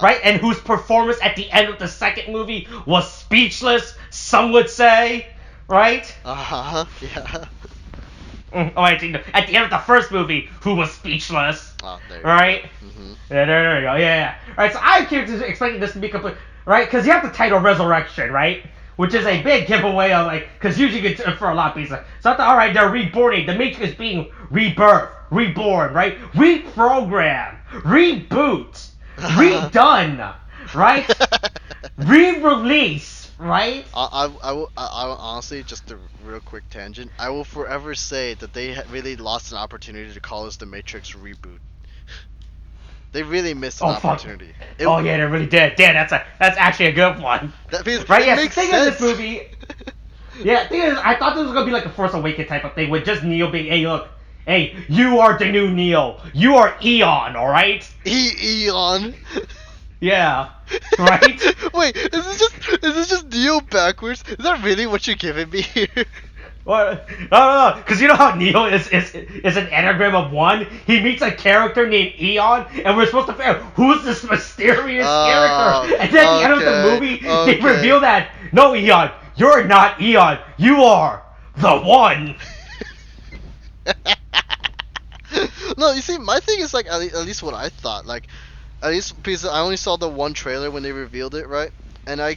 Right? And whose performance at the end of the second movie was speechless, some would say. Right? Yeah. Oh, wait, at the end of the first movie, who was speechless. Oh, there you right? go. Yeah, there you go. Yeah. Alright, so I came to expecting this to be complete. Right? Because you have the title Resurrection, right? Which is a big giveaway of, like, because usually you get for a lot of people. So I thought, alright, they're reborning. The Matrix is being rebirthed, reborn, right? Reprogram, reboot, redone, right? Re-release, right? I will honestly, just a real quick tangent, I will forever say that they really lost an opportunity to call this the Matrix reboot. They really missed an opportunity. Yeah, they really did. Damn, that's actually a good one. Right? Yeah, the thing of this movie. Yeah, the thing is, I thought this was gonna be like a Force Awakens type of thing with just Neo being, hey, look, Hey, you are the new Neo. You are Eon, all right? Eon. Yeah, right? Wait, is this just Neo backwards? Is that really what you're giving me here? What? No, because you know how Neo is an anagram of one. He meets a character named Eon, and we're supposed to figure out who's this mysterious character. Oh, And then at the end of the okay, movie, they okay. reveal that no, Eon, you're not Eon. You are the one. No, you see, my thing is like at least what I thought, like at least because I only saw the one trailer when they revealed it, right? And I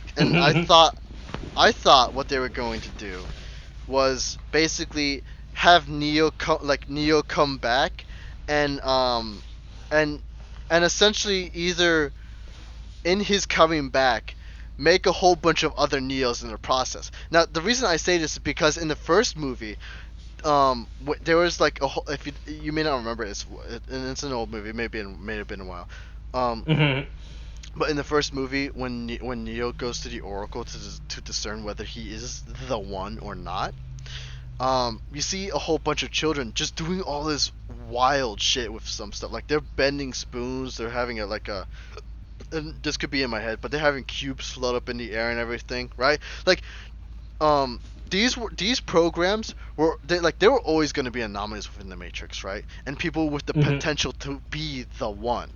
thought what they were going to do was basically have Neo come back and and essentially either in his coming back make a whole bunch of other Neos in the process. Now the reason I say this is because in the first movie there was like a whole, if you may not remember it's an old movie, may have been a while, but in the first movie when Neo goes to the Oracle to discern whether he is the one or not, you see a whole bunch of children just doing all this wild shit with some stuff, like they're bending spoons, they're having and this could be in my head, but they're having cubes float up in the air and everything, right? Like um these programs they were always going to be anomalies within the Matrix, right? And people with the potential to be the one,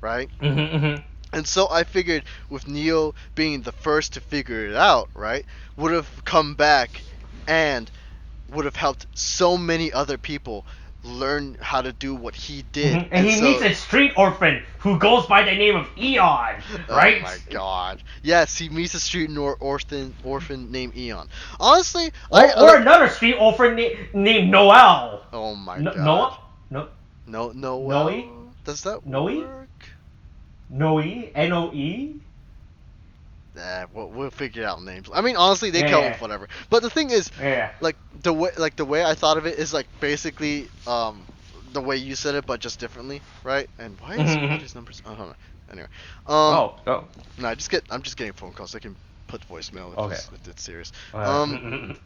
right? And so I figured with Neo being the first to figure it out, right, would have come back and would have helped so many other people learn how to do what he did. And he meets a street orphan who goes by the name of Eon, right? Oh my god. Yes, he meets a street orphan named Eon. Honestly, or another street orphan named Noel. Oh my god. Noah? No. Noel? Does that work? Noe? Noe? We'll figure out names. I mean, honestly, they come with whatever. But the thing is, like the way I thought of it is like basically the way you said it, but just differently, right? And why is these numbers? Oh, hold on. Anyway, No, I'm just getting phone calls. I can put voicemail if it's serious. But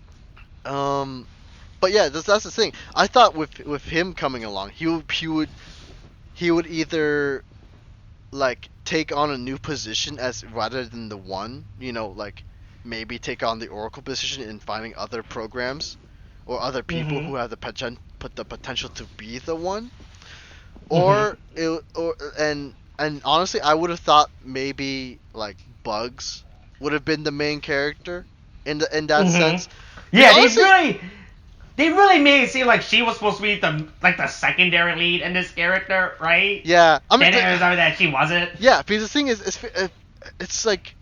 yeah, that's the thing. I thought with him coming along, he would either like take on a new position as rather than the one, like maybe take on the Oracle position in finding other programs or other people who have the potential to be the one, and honestly, I would have thought maybe like Bugs would have been the main character in that sense. Yeah, honestly, they really made it seem like she was supposed to be the secondary lead in this character, right? Yeah, I mean, then it was that she wasn't. Yeah, because the thing is, it's like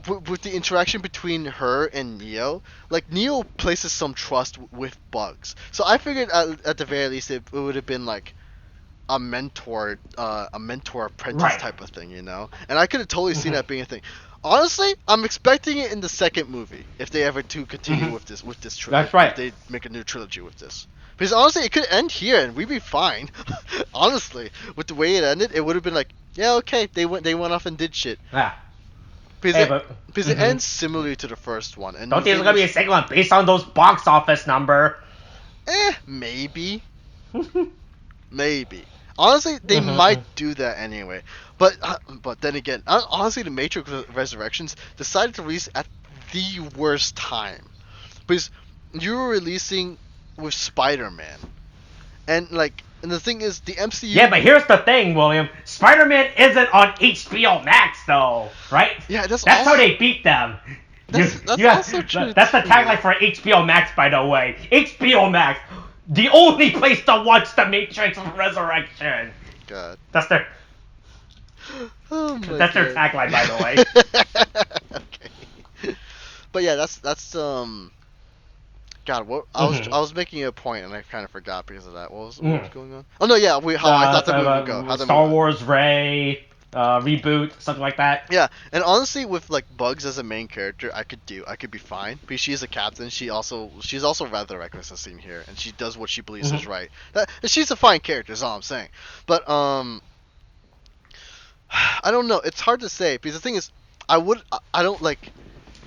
with the interaction between her and Neo, like Neo places some trust with Bugs. So I figured at the very least it would have been like a mentor apprentice type of thing, And I could have totally seen that being a thing. Honestly, I'm expecting it in the second movie if they ever continue with this trilogy. That's right. If they make a new trilogy with this. Because honestly, it could end here and we'd be fine. Honestly, with the way it ended, it would have been like, yeah, okay, they went off and did shit. Yeah. Because it ends similarly to the first one. And don't think there's gonna be a second one based on those box office number? Maybe. Maybe. Honestly, they might do that anyway. But then again, honestly, the Matrix Resurrections decided to release at the worst time. Because you were releasing with Spider-Man. And the thing is, the MCU... Yeah, but here's the thing, William. Spider-Man isn't on HBO Max, though, right? Yeah, that's how they beat them. That's also true. That's the tagline for HBO Max, by the way. HBO Max, the only place to watch the Matrix Resurrection. God. That's their tagline, by the way. Okay. But yeah, that's God, what I was making a point and I kind of forgot because of that. What was going on? Oh no, yeah, how I thought the movie would go. How the Star Wars Rey reboot, something like that. Yeah, and honestly, with like Bugs as a main character, I could be fine because she's a captain. She's also rather reckless as seen here, and she does what she believes is right. She's a fine character, is all I'm saying. But I don't know. It's hard to say because the thing is, I don't like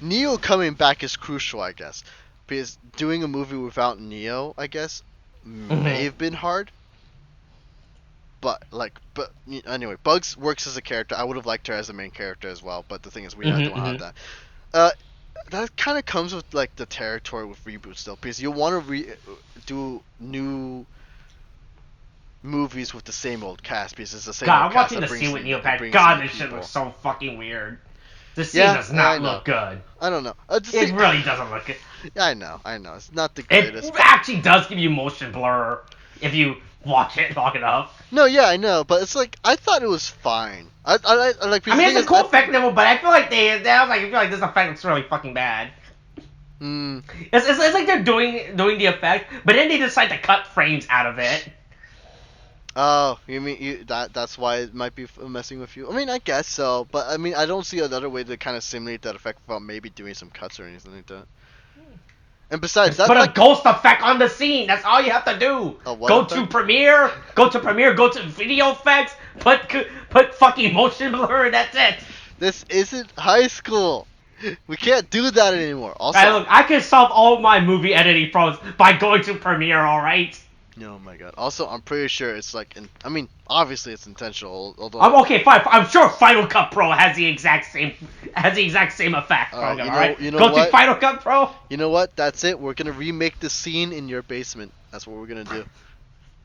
Neo coming back is crucial, I guess, because doing a movie without Neo, I guess, may have been hard. But anyway, Bugs works as a character. I would have liked her as the main character as well, but the thing is, we don't have that. That kind of comes with like the territory with reboots, though, because you want to do new movies with the same old cast, because it's the same. God, old I'm watching cast the scene with Neil Patrick. God, this shit looks so fucking weird. The scene does not look good. I don't know. It really doesn't look good. I know. It's not the greatest. It actually does give you motion blur if you watch it long enough. No, yeah, I know, but it's like I thought it was fine. I like. I mean, it's a cool effect level, but I feel like I feel like this effect looks really fucking bad. It's like they're doing the effect, but then they decide to cut frames out of it. Oh, you mean that's why it might be messing with you? I mean, I guess so, but I mean, I don't see another way to kind of simulate that effect without maybe doing some cuts or anything like that. And besides, put a ghost effect on the scene. That's all you have to do. Go to Premiere, go to Video Effects, put fucking motion blur, and that's it. This isn't high school. We can't do that anymore. Also, look, I can solve all my movie editing problems by going to Premiere. All right. Oh my god. Also, I'm pretty sure it's like, I mean, obviously it's intentional. Although I'm okay, fine. I'm sure Final Cut Pro has the exact same effect. Alright, go to Final Cut Pro. You know what? That's it. We're gonna remake the scene in your basement. That's what we're gonna do.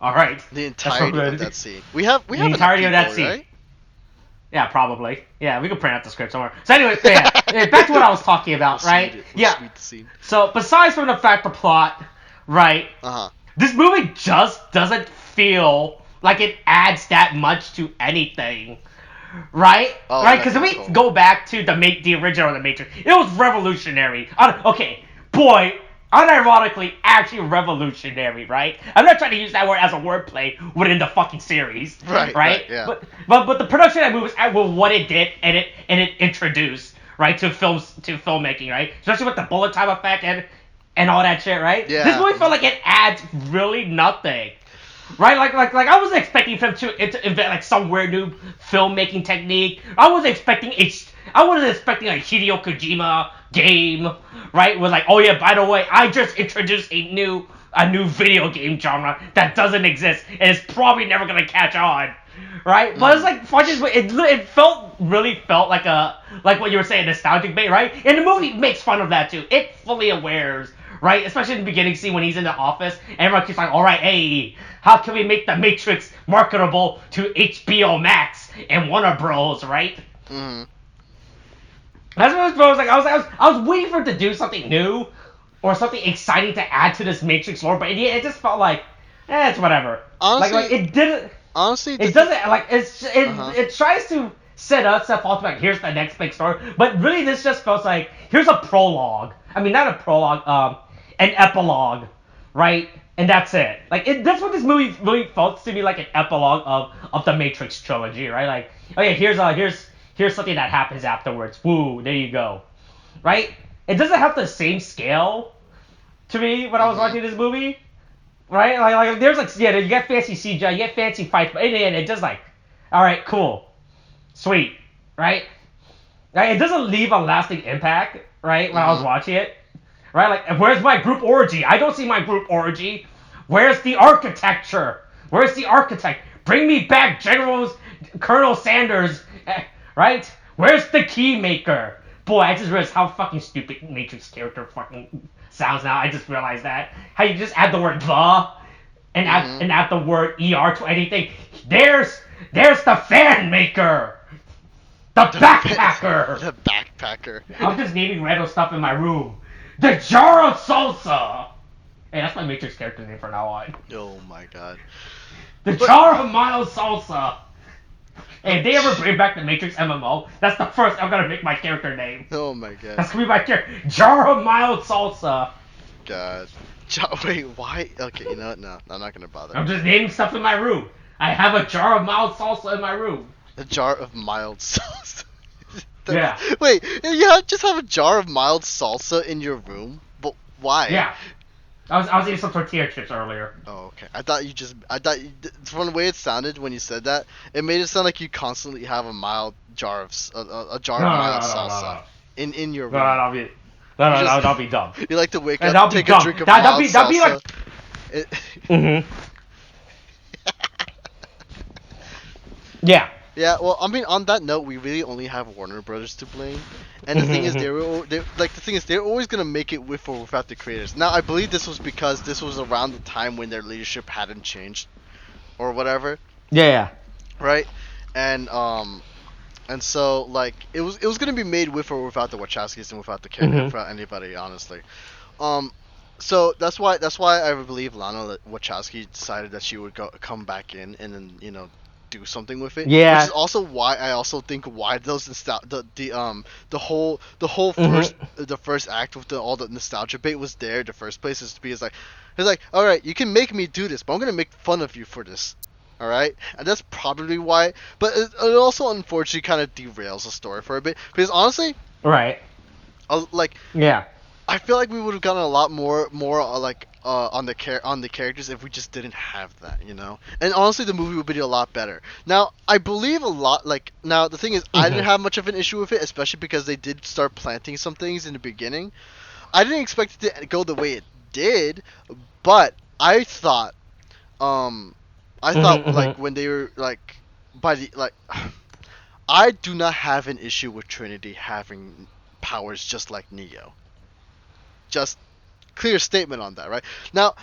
All right. The entirety of that scene. We have the entirety of that scene. Right? Yeah, probably. Yeah, we could print out the script somewhere. So anyway, back to what I was talking about, right? So besides from the fact the plot, right? This movie just doesn't feel like it adds that much to anything, right? Right? Because if we go back to the original The Matrix, it was revolutionary. Okay, boy, unironically, actually revolutionary, right? I'm not trying to use that word as a wordplay within the fucking series, right? Yeah. But the production of that movie was what it did, and it introduced, right, to filmmaking, right? Especially with the bullet time effect and all that shit, right? Yeah. This movie felt like it adds really nothing, right? Like I was expecting them to invent like some weird new filmmaking technique. I wasn't expecting a Hideo Kojima game, right? With like, oh yeah, by the way, I just introduced a new video game genre that doesn't exist and is probably never gonna catch on. Right, but it's like it really felt like what you were saying, nostalgic bait, right? And the movie makes fun of that too. It fully awares, right? Especially in the beginning scene when he's in the office, and everyone keeps like, all right, hey, how can we make the Matrix marketable to HBO Max and Warner Bros, right? Mm-hmm. That's what I was like. I was waiting for it to do something new or something exciting to add to this Matrix lore, but it just felt like, it's whatever. Honestly, like it didn't. Honestly, it doesn't like it tries to set up stuff off like here's the next big story, but really this just feels like here's a prologue. I mean, not a prologue, an epilogue, right? And that's it. Like that's what this movie really felt to me, like an epilogue of the Matrix trilogy, right? Like, oh yeah, here's something that happens afterwards. Woo, there you go, right? It doesn't have the same scale to me when I was watching this movie. Right? Like there's like, yeah, you get fancy CGI, you get fancy fights, but in the end, it just like, alright, cool. Sweet. Right? Like, it doesn't leave a lasting impact, right, when I was watching it. Right? Like, where's my group orgy? I don't see my group orgy. Where's the architecture? Where's the architect? Bring me back Colonel Sanders. Right? Where's the key maker? Boy, I just realized how fucking stupid Matrix character fucking sounds now. I just realized that. How you just add the word the and add the word ER to anything. There's the fan maker. The backpacker. The backpacker. I'm just naming random stuff in my room. The jar of salsa. Hey, that's my Matrix character name from now on. Oh my god. The jar of mild salsa. Hey, if they ever bring back the Matrix MMO, that's the first I'm gonna make my character name. Oh my god. That's gonna be my character. Jar of mild salsa. God. Wait, why? Okay, you know what? No, I'm not gonna bother. I'm just naming stuff in my room. I have a jar of mild salsa in my room. A jar of mild salsa? Yeah. Wait, you just have a jar of mild salsa in your room? But why? Yeah. I was eating some tortilla chips earlier. Oh, okay. I thought from the way it sounded when you said that, it made it sound like you constantly have a mild jar of mild salsa in your room. No, that'll be dumb. You like to wake up, take a drink of mild salsa. It, Yeah. Yeah, well, I mean, on that note, we really only have Warner Brothers to blame, and the thing is, they're always gonna make it with or without the creators. Now, I believe this was because this was around the time when their leadership hadn't changed, or whatever, Yeah. right? And so like it was gonna be made with or without the Wachowskis and without without anybody, honestly. Um, so that's why I believe Lana Wachowski decided that she would come back in and then do something with it, which is Yeah. also why I also think why those the whole first act with all the nostalgia bait was there in the first place is because like it's like, all right, you can make me do this, but I'm gonna make fun of you for this. All right, and that's probably why. But it also unfortunately kind of derails the story for a bit because honestly, Right. like Yeah. I feel like we would have gotten a lot more like on the characters if we just didn't have that, And honestly, the movie would be a lot better. Now, I believe a lot. Like now, the thing is, I didn't have much of an issue with it, especially because they did start planting some things in the beginning. I didn't expect it to go the way it did, but um, I thought like when they were like by the like, I do not have an issue with Trinity having powers just like Neo. Just clear statement on that, right? Now,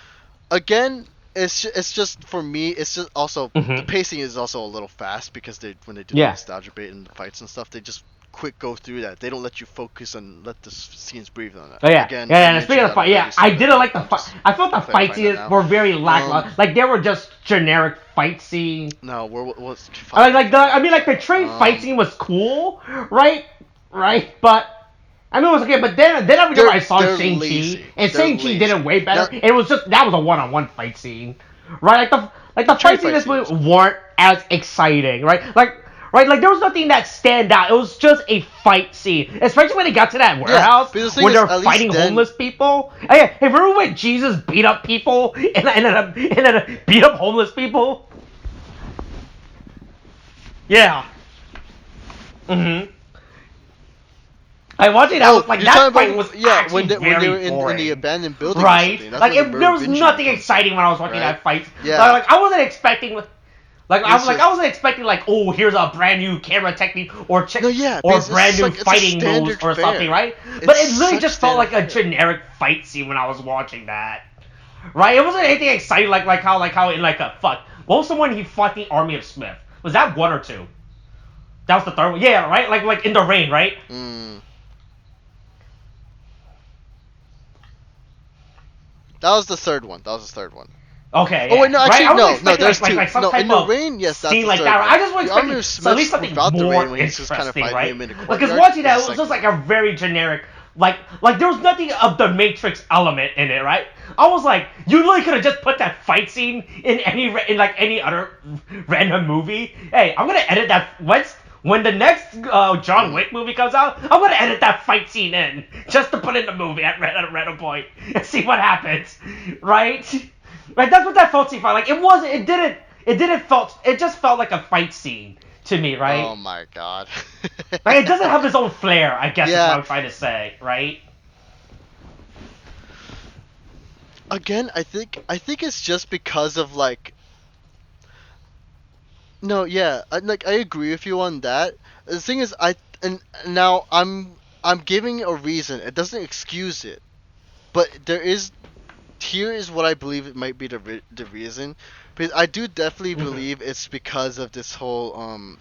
again, it's just for me. It's just also the pacing is also a little fast because when they do the nostalgia bait and the fights and stuff, they just quick go through that. They don't let you focus and let the scenes breathe on that. Oh, yeah. Again, Yeah. And speaking of fight, yeah, I didn't like the fight. I felt the fight scenes were very lackluster. Like they were just generic fight scenes. No, what's like the train fight scene was cool, right? Right, but. I mean, it was okay, but then I remember I saw Shang-Chi, and Shang-Chi did it way better. It was just that was a one-on-one fight scene, right? Like the fight scene in this movie weren't as exciting, right? Like there was nothing that stand out. It was just a fight scene, especially when they got to that warehouse where they're fighting homeless people. Hey, remember when Jesus beat up people and then beat up homeless people? Yeah. I watched it. I was like, that fight was actually when they were in the abandoned building, right? Like there was nothing exciting when I was watching that fight. Yeah. Like I wasn't expecting. I wasn't expecting oh, here's a brand new camera technique or brand new fighting moves or something, right? But it really just felt like a generic fight scene when I was watching that, right? It wasn't anything exciting like how in what was the one he fought the army of Smith? Was that 1 or 2? That was the third one. Yeah, right. Like in the rain, right? That was the third one. Okay. Yeah. Oh wait, no, actually, right? no. There's two. No, in the rain, yes, that's scene the like third that. one. I just was expecting at least something more interesting, right? Because watching that, it was just like a very generic, like there was nothing of the Matrix element in it, right? I was like, you really could have just put that fight scene in any other random movie. Hey, I'm gonna edit that when the next John Wick movie comes out, I'm gonna edit that fight scene in just to put in the movie at a random point and see what happens, right? Right, that's what that felt scene felt like. It just felt like a fight scene to me, right? Oh my god. Like it doesn't have its own flair, I guess is what I'm trying to say, right? Again, I think it's just because of no, yeah, I agree with you on that. The thing is, now I'm giving a reason. It doesn't excuse it, but here is what I believe it might be the reason, because I do definitely believe it's because of this whole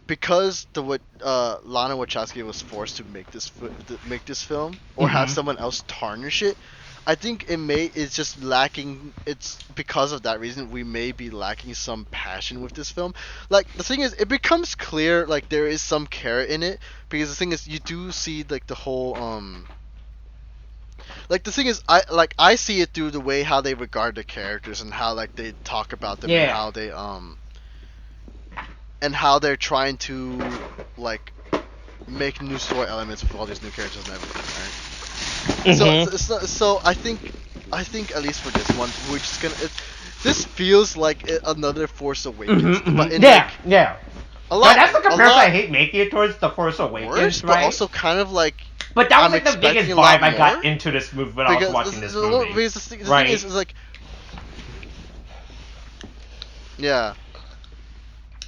because Lana Wachowski was forced to make this film or have someone else tarnish it. I think it's just lacking. It's because of that reason we may be lacking some passion with this film. Like the thing is, it becomes clear like there is some carrot in it, because the thing is you do see like the whole like the thing is I see it through the way how they regard the characters and how like they talk about them and how they're trying to like make new story elements with all these new characters and everything, right? So I think at least for this one we're just gonna. This feels like another Force Awakens, but yeah. A lot. That's the comparison I hate making it towards the Force Awakens, worse, right? But also kind of like. But that was like the biggest vibe I got into this movie when I was watching this movie. Because the thing is like Yeah.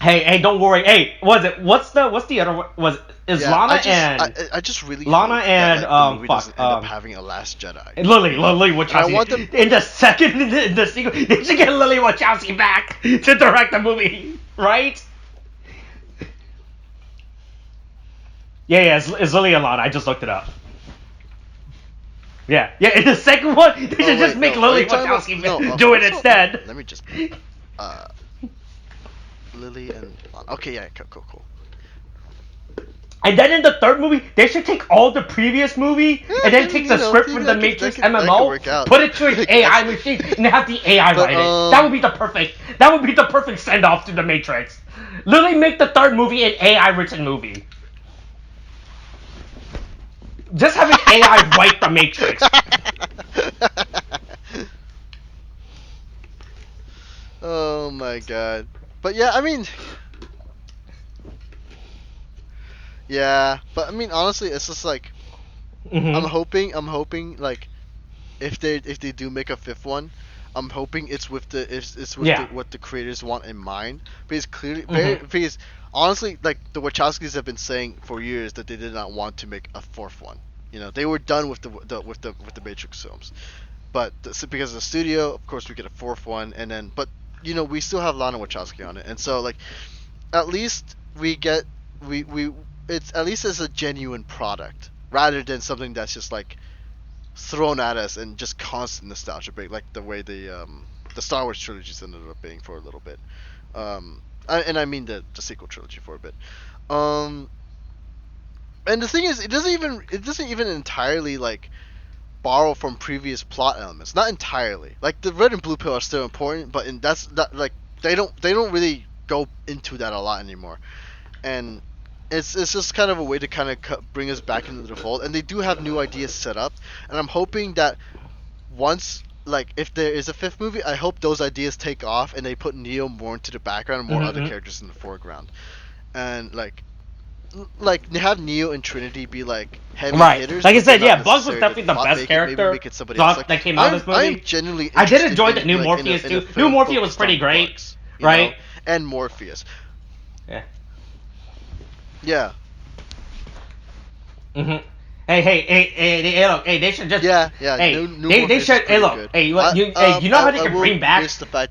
Hey, don't worry. Hey, what's the other one? Yeah, I just really Lana hope that and like the movie doesn't end up having a Last Jedi. Lily And I Wachowski. want them. In the second in the sequel, they should get Lily Wachowski back to direct the movie, right? Yeah, it's Lily and Lana. I just looked it up. Yeah. In the second one, they should just make Lily Wachowski do it instead. Let me just. Uh, Lily and Lana. Okay, yeah, cool. And then in the third movie, they should take all the previous movie and then take the script from the Matrix MMO, put it to an AI machine, and have the AI write it. That would be the perfect send-off to the Matrix. Literally make the third movie an AI written movie. Just have an AI write the Matrix. Oh my god. But yeah, I mean. Yeah, but I mean, honestly, it's just like. I'm hoping, like, if they do make a fifth one, I'm hoping it's with what the creators want in mind. Because clearly, because honestly, like the Wachowskis have been saying for years that they did not want to make a fourth one. They were done with the Matrix films, but because of the studio, of course, we get a fourth one, and then we still have Lana Wachowski on it, and so like at least we get we it's at least as a genuine product rather than something that's just like thrown at us and just constant nostalgia bait, like the way the Star Wars trilogies ended up being for a little bit. I mean the sequel trilogy for a bit. And the thing is, it doesn't even entirely like borrow from previous plot elements. Not entirely. Like the red and blue pill are still important, but that's that like they don't really go into that a lot anymore. And it's just kind of a way to kind of bring us back into the fold, and they do have new ideas set up, and I'm hoping that once, like, if there is a fifth movie, I hope those ideas take off and they put Neo more into the background and more other characters in the foreground, and like they have Neo and Trinity be like heavy hitters. Like I said, yeah, Bugs was definitely the best character that came out of this movie. I'm genuinely I did enjoy the new Morpheus too. New Morpheus was pretty great, Bugs, right? And Morpheus. Yeah. Yeah. Hey, look, they should just. Yeah. Hey, new they should. Hey, look, hey, you know how they can bring back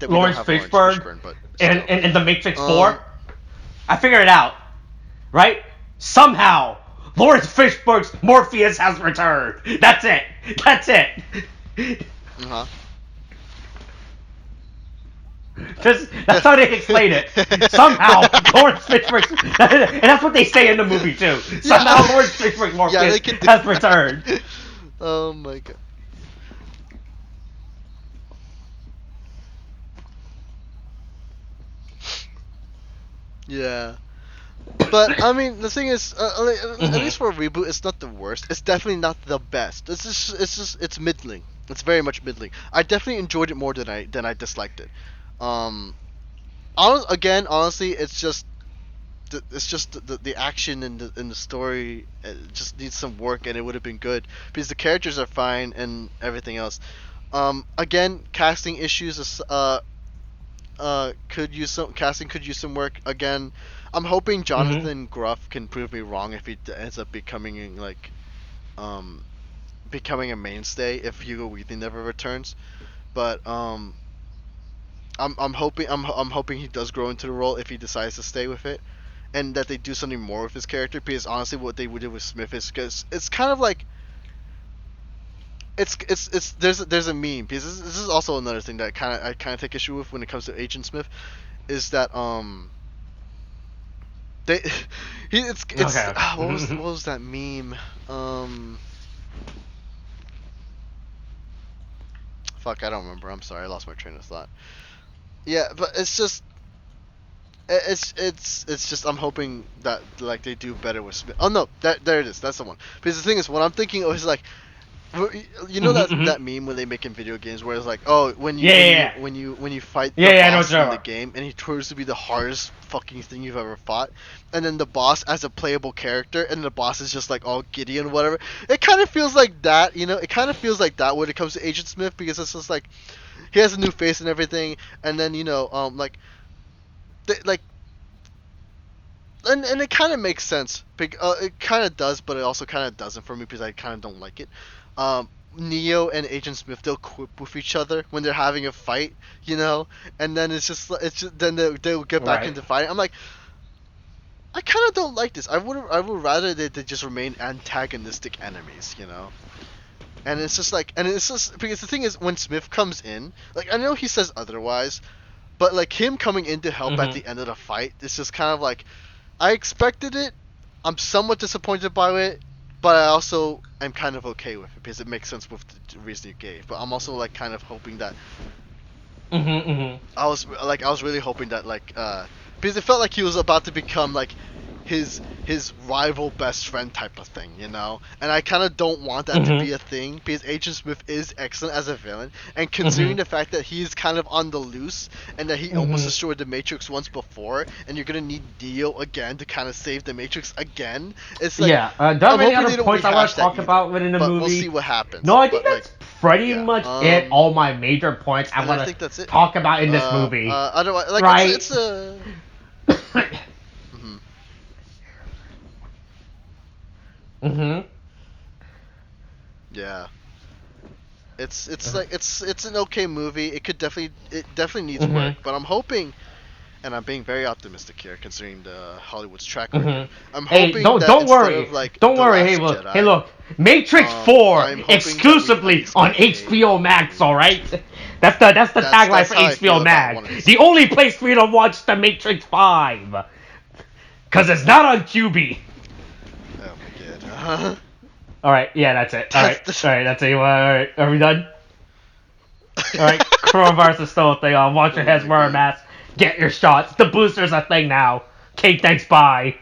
Lawrence Fishburne in the Matrix 4? I figured it out, right? Somehow, Lawrence Fishburne's Morpheus has returned. That's it. That's how they explain it. Somehow, Lawrence Fishburne, and that's what they say in the movie too. Somehow, Lawrence Fishburne Morpheus has returned. Oh my god. Yeah. But I mean, the thing is, at least for a reboot, it's not the worst. It's definitely not the best. It's middling. It's very much middling. I definitely enjoyed it more than I disliked it. Honestly, it's just the action and the story just needs some work, and it would have been good because the characters are fine and everything else. Again, casting issues. Could use some work. Again, I'm hoping Jonathan Groff can prove me wrong if he ends up becoming becoming a mainstay if Hugo Weaving never returns. But I'm hoping he does grow into the role if he decides to stay with it, and that they do something more with his character. Because honestly, what they would do with Smith is because it's kind of like there's a meme, because this is also another thing that I kind of take issue with when it comes to Agent Smith, is that they what was that meme? Fuck, I don't remember. I'm sorry, I lost my train of thought. Yeah, but it's just I'm hoping that like they do better with Smith. Oh no, there it is. That's the one. Because the thing is, what I'm thinking of is like, you know that meme when they make in video games where it's like, oh, when you fight the boss in the game and he turns to be the hardest fucking thing you've ever fought, and then the boss as a playable character and the boss is just like all giddy and whatever. It kind of feels like that, It kind of feels like that when it comes to Agent Smith, because it's just like he has a new face and everything, and then like like, and it kind of makes sense. It kind of does, but it also kind of doesn't for me because I kind of don't like it. Neo and Agent Smith, they'll quip with each other when they're having a fight, and then then they'll get back into fighting. I'm like, I kind of don't like this. I would rather they just remain antagonistic enemies, And it's just because the thing is, when Smith comes in, like, I know he says otherwise, but like him coming in to help at the end of the fight, it's just kind of like, I expected it. I'm somewhat disappointed by it, but I also am kind of okay with it because it makes sense with the reason you gave. But I'm also like kind of hoping that. I was really hoping that because it felt like he was about to become like his rival best friend type of thing, And I kind of don't want that to be a thing because Agent Smith is excellent as a villain, and considering the fact that he's kind of on the loose and that he almost destroyed the Matrix once before, and you're gonna need Neo again to kind of save the Matrix again. It's like, don't have any other points I want to talk about within the movie. We'll see what happens. No, I think that's pretty much it. All my major points I want to talk about in this movie. Otherwise, like, right? It's a. Yeah. It's an okay movie. It definitely needs work, but I'm hoping, and I'm being very optimistic here considering the Hollywood's track record. I'm hoping don't worry. Don't worry. Hey look, Matrix 4 exclusively on HBO Max. All right. That's the tagline for HBO Max. The only place for you to watch the Matrix 5, because it's not on QB. Oh my god. Alright, yeah, that's it. Alright, that's it. Alright, are we done? Alright, coronavirus is still a thing. Wash your hands, wear a mask, get your shots. The booster's a thing now. Okay, thanks, bye.